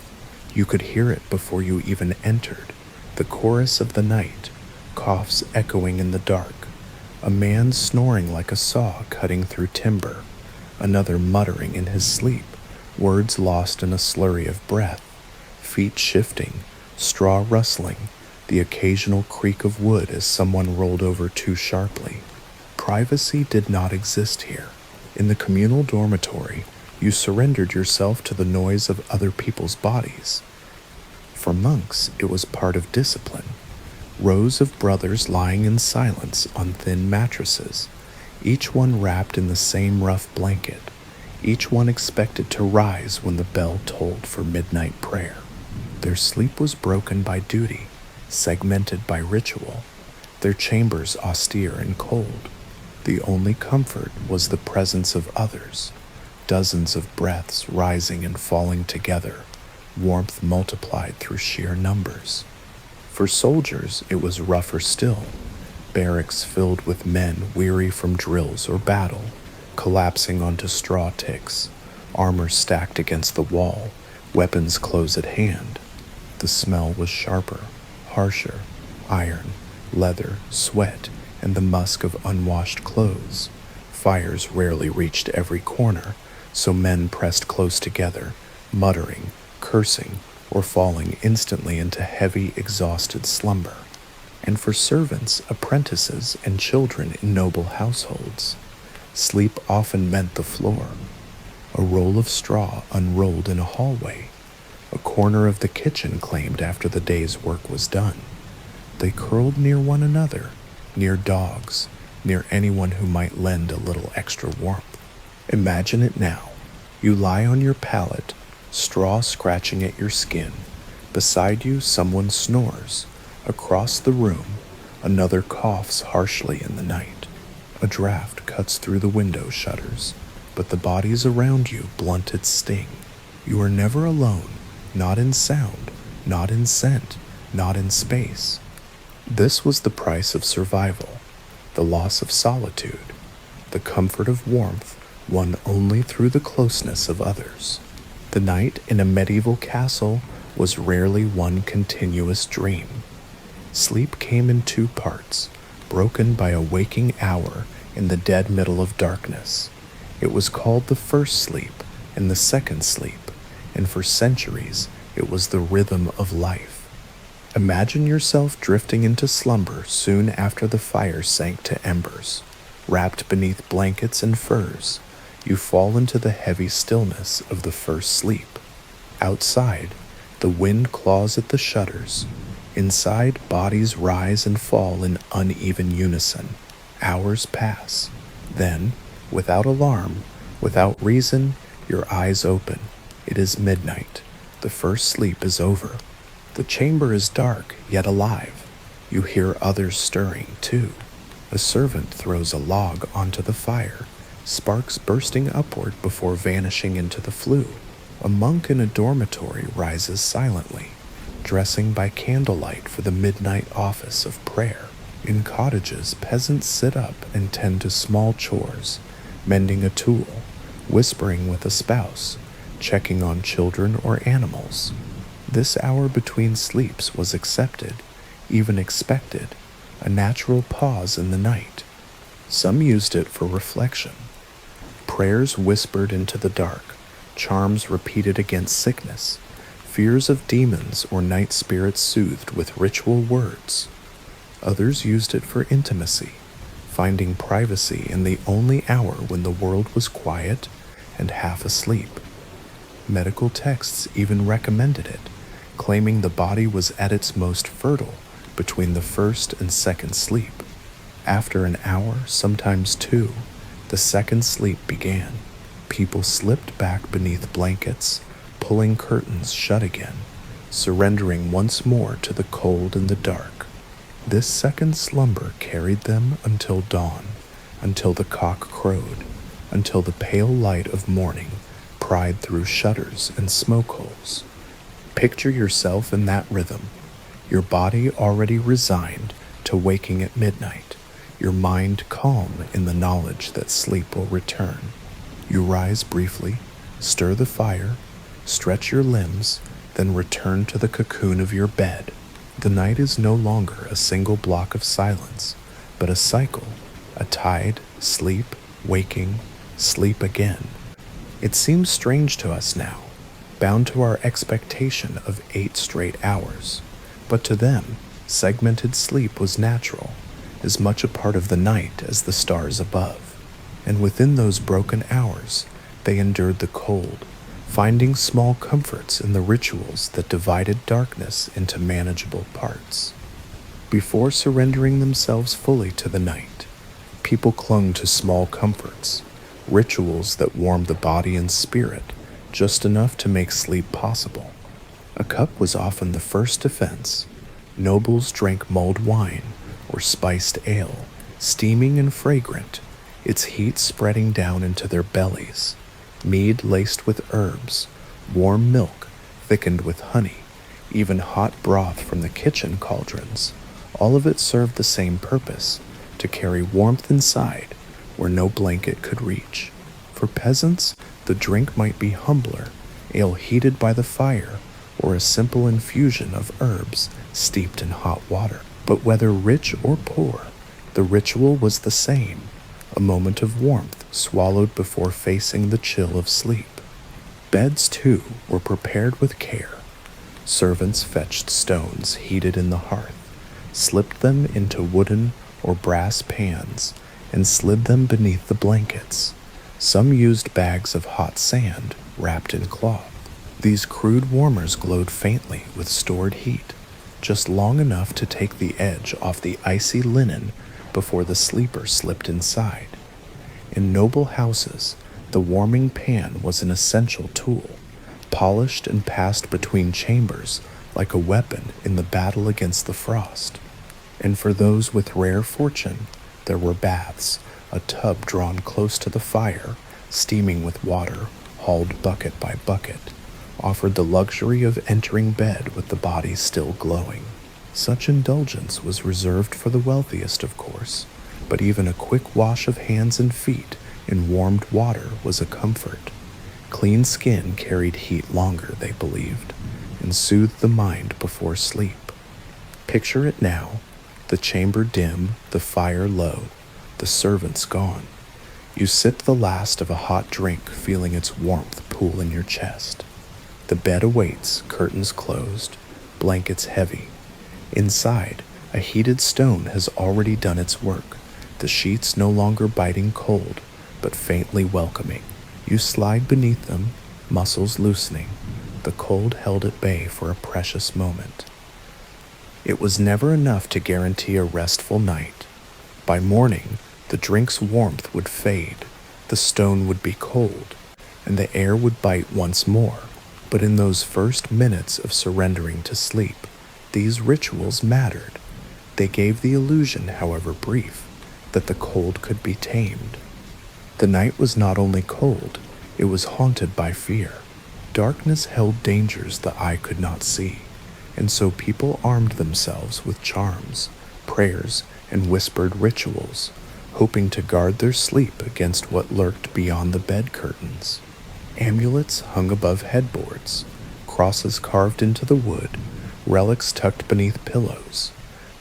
You could hear it before you even entered, the chorus of the night, coughs echoing in the dark, a man snoring like a saw cutting through timber, another muttering in his sleep, words lost in a slurry of breath, feet shifting, straw rustling, the occasional creak of wood as someone rolled over too sharply. Privacy did not exist here. In the communal dormitory, you surrendered yourself to the noise of other people's bodies. For monks, it was part of discipline. Rows of brothers lying in silence on thin mattresses, each one wrapped in the same rough blanket, each one expected to rise when the bell tolled for midnight prayer. Their sleep was broken by duty, segmented by ritual, their chambers austere and cold. The only comfort was the presence of others, dozens of breaths rising and falling together, warmth multiplied through sheer numbers. For soldiers, it was rougher still, barracks filled with men weary from drills or battle, collapsing onto straw ticks, armor stacked against the wall, weapons close at hand. The smell was sharper, harsher, iron, leather, sweat, and the musk of unwashed clothes. Fires rarely reached every corner, so men pressed close together, muttering, cursing, or falling instantly into heavy, exhausted slumber. And for servants, apprentices, and children in noble households, sleep often meant the floor, a roll of straw unrolled in a hallway, a corner of the kitchen claimed after the day's work was done. They curled near one another, near dogs, near anyone who might lend a little extra warmth. Imagine it now. You lie on your pallet, straw scratching at your skin. Beside you, someone snores. Across the room, another coughs harshly in the night. A draft cuts through the window shutters, but the bodies around you blunt its sting. You are never alone, not in sound, not in scent, not in space. This was the price of survival, the loss of solitude, the comfort of warmth won only through the closeness of others. The night in a medieval castle was rarely one continuous dream. Sleep came in two parts, broken by a waking hour in the dead middle of darkness. It was called the first sleep and the second sleep, and for centuries it was the rhythm of life. Imagine yourself drifting into slumber soon after the fire sank to embers. Wrapped beneath blankets and furs, you fall into the heavy stillness of the first sleep. Outside, the wind claws at the shutters. Inside, bodies rise and fall in uneven unison. Hours pass. Then, without alarm, without reason, your eyes open. It is midnight. The first sleep is over. The chamber is dark, yet alive. You hear others stirring, too. A servant throws a log onto the fire, sparks bursting upward before vanishing into the flue. A monk in a dormitory rises silently, dressing by candlelight for the midnight office of prayer. In cottages, peasants sit up and tend to small chores, mending a tool, whispering with a spouse, checking on children or animals. This hour between sleeps was accepted, even expected, a natural pause in the night. Some used it for reflection. Prayers whispered into the dark, charms repeated against sickness, fears of demons or night spirits soothed with ritual words. Others used it for intimacy, finding privacy in the only hour when the world was quiet and half asleep. Medical texts even recommended it, claiming the body was at its most fertile between the first and second sleep. After an hour, sometimes two, the second sleep began. People slipped back beneath blankets, pulling curtains shut again, surrendering once more to the cold and the dark. This second slumber carried them until dawn, until the cock crowed, until the pale light of morning pried through shutters and smoke holes. Picture yourself in that rhythm, your body already resigned to waking at midnight, your mind calm in the knowledge that sleep will return. You rise briefly, stir the fire, stretch your limbs, then return to the cocoon of your bed. The night is no longer a single block of silence, but a cycle, a tide, sleep, waking, sleep again. It seems strange to us now, bound to our expectation of 8 straight hours, but to them, segmented sleep was natural, as much a part of the night as the stars above. And within those broken hours, they endured the cold, finding small comforts in the rituals that divided darkness into manageable parts. Before surrendering themselves fully to the night, people clung to small comforts, rituals that warmed the body and spirit, just enough to make sleep possible. A cup was often the first defense. Nobles drank mulled wine or spiced ale, steaming and fragrant, its heat spreading down into their bellies. Mead laced with herbs, warm milk, thickened with honey, even hot broth from the kitchen cauldrons. All of it served the same purpose, to carry warmth inside where no blanket could reach. For peasants, the drink might be humbler, ale heated by the fire, or a simple infusion of herbs steeped in hot water. But whether rich or poor, the ritual was the same, a moment of warmth swallowed before facing the chill of sleep. Beds, too, were prepared with care. Servants fetched stones heated in the hearth, slipped them into wooden or brass pans, and slid them beneath the blankets. Some used bags of hot sand wrapped in cloth. These crude warmers glowed faintly with stored heat, just long enough to take the edge off the icy linen before the sleeper slipped inside. In noble houses, the warming pan was an essential tool, polished and passed between chambers like a weapon in the battle against the frost. And for those with rare fortune, there were baths, a tub drawn close to the fire, steaming with water, hauled bucket by bucket, offered the luxury of entering bed with the body still glowing. Such indulgence was reserved for the wealthiest, of course, but even a quick wash of hands and feet in warmed water was a comfort. Clean skin carried heat longer, they believed, and soothed the mind before sleep. Picture it now, the chamber dim, the fire low, the servants gone. You sip the last of a hot drink, feeling its warmth pool in your chest. The bed awaits, curtains closed, blankets heavy. Inside, a heated stone has already done its work, the sheets no longer biting cold, but faintly welcoming. You slide beneath them, muscles loosening, the cold held at bay for a precious moment. It was never enough to guarantee a restful night. By morning, the drink's warmth would fade, the stone would be cold, and the air would bite once more. But in those first minutes of surrendering to sleep, these rituals mattered. They gave the illusion, however brief, that the cold could be tamed. The night was not only cold, it was haunted by fear. Darkness held dangers the eye could not see, and so people armed themselves with charms, prayers, and whispered rituals, hoping to guard their sleep against what lurked beyond the bed curtains. Amulets hung above headboards, crosses carved into the wood, relics tucked beneath pillows.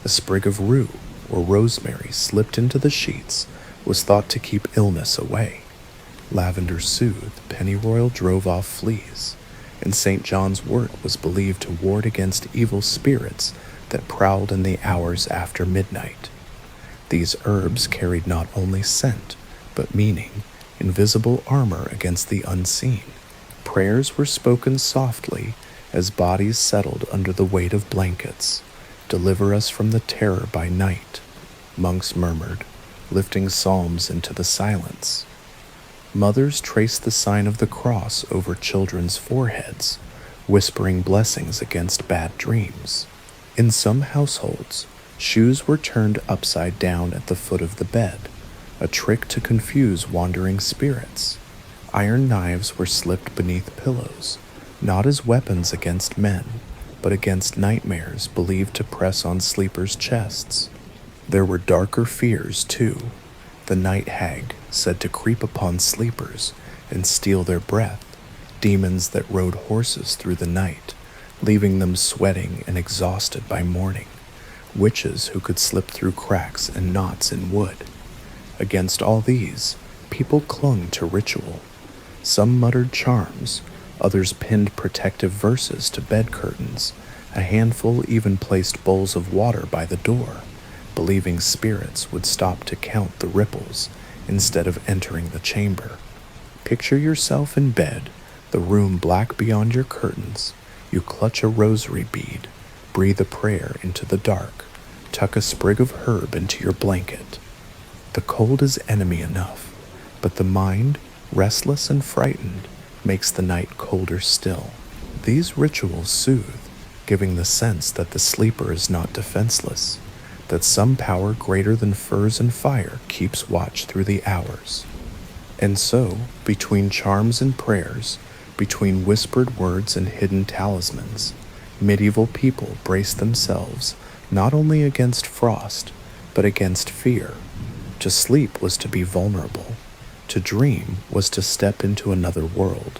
A sprig of rue or rosemary slipped into the sheets was thought to keep illness away. Lavender soothed, pennyroyal drove off fleas, and St. John's wort was believed to ward against evil spirits that prowled in the hours after midnight. These herbs carried not only scent, but meaning, invisible armor against the unseen. Prayers were spoken softly as bodies settled under the weight of blankets. "Deliver us from the terror by night," monks murmured, lifting psalms into the silence. Mothers traced the sign of the cross over children's foreheads, whispering blessings against bad dreams. In some households, shoes were turned upside down at the foot of the bed, a trick to confuse wandering spirits. Iron knives were slipped beneath pillows, not as weapons against men, but against nightmares believed to press on sleepers' chests. There were darker fears, too. The night hag, said to creep upon sleepers and steal their breath, demons that rode horses through the night, leaving them sweating and exhausted by morning, witches who could slip through cracks and knots in wood. Against all these, people clung to ritual. Some muttered charms, others pinned protective verses to bed curtains, a handful even placed bowls of water by the door, believing spirits would stop to count the ripples instead of entering the chamber. Picture yourself in bed, the room black beyond your curtains. You clutch a rosary bead, breathe a prayer into the dark, tuck a sprig of herb into your blanket. The cold is enemy enough, but the mind, restless and frightened, makes the night colder still. These rituals soothe, giving the sense that the sleeper is not defenseless, that some power greater than furs and fire keeps watch through the hours. And so, between charms and prayers, Between whispered words and hidden talismans, medieval people braced themselves not only against frost, but against fear. To sleep was to be vulnerable. To dream was to step into another world.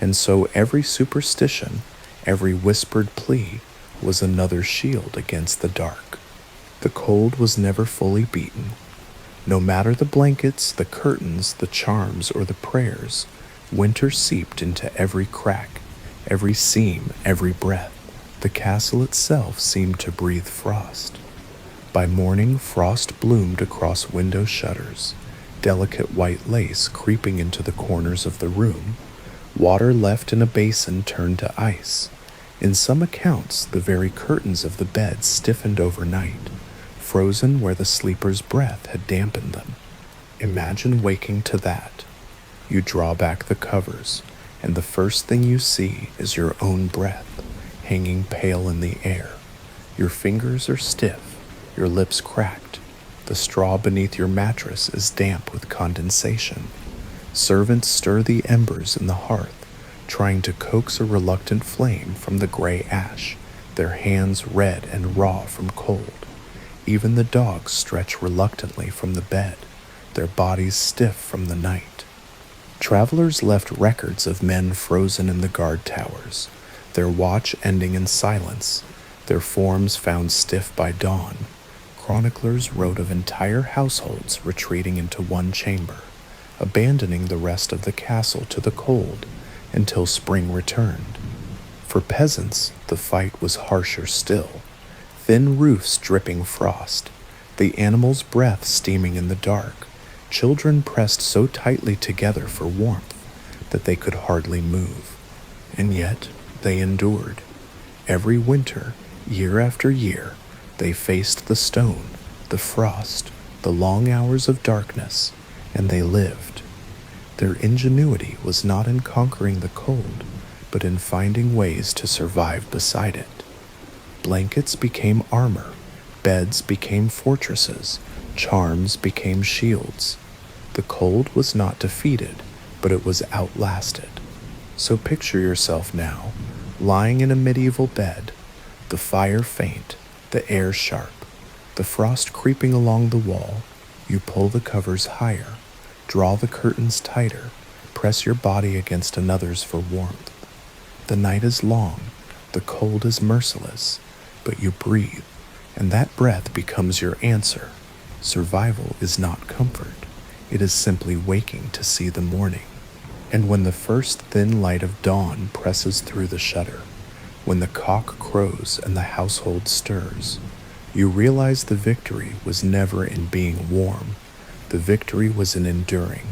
And so every superstition, every whispered plea, was another shield against the dark. The cold was never fully beaten. No matter the blankets, the curtains, the charms, or the prayers, winter seeped into every crack, every seam, every breath. The castle itself seemed to breathe frost. By morning, frost bloomed across window shutters, delicate white lace creeping into the corners of the room. Water left in a basin turned to ice. In some accounts, the very curtains of the bed stiffened overnight, frozen where the sleeper's breath had dampened them. Imagine waking to that. You draw back the covers, and the first thing you see is your own breath, hanging pale in the air. Your fingers are stiff, your lips cracked. The straw beneath your mattress is damp with condensation. Servants stir the embers in the hearth, trying to coax a reluctant flame from the gray ash, their hands red and raw from cold. Even the dogs stretch reluctantly from the bed, their bodies stiff from the night. Travelers left records of men frozen in the guard towers, their watch ending in silence, their forms found stiff by dawn. Chroniclers wrote of entire households retreating into one chamber, abandoning the rest of the castle to the cold until spring returned. For peasants, the fight was harsher still. Thin roofs dripping frost, the animals' breath steaming in the dark, children pressed so tightly together for warmth that they could hardly move. And yet they endured. Every winter, year after year, they faced the stone, the frost, the long hours of darkness, and they lived. Their ingenuity was not in conquering the cold, but in finding ways to survive beside it. Blankets became armor, beds became fortresses, charms became shields. The cold was not defeated, but it was outlasted. So picture yourself now, lying in a medieval bed, the fire faint, the air sharp, the frost creeping along the wall. You pull the covers higher, draw the curtains tighter, press your body against another's for warmth. The night is long, the cold is merciless, but you breathe, and that breath becomes your answer. Survival is not comfort. It is simply waking to see the morning. And when the first thin light of dawn presses through the shutter, when the cock crows and the household stirs, you realize the victory was never in being warm. The victory was in enduring,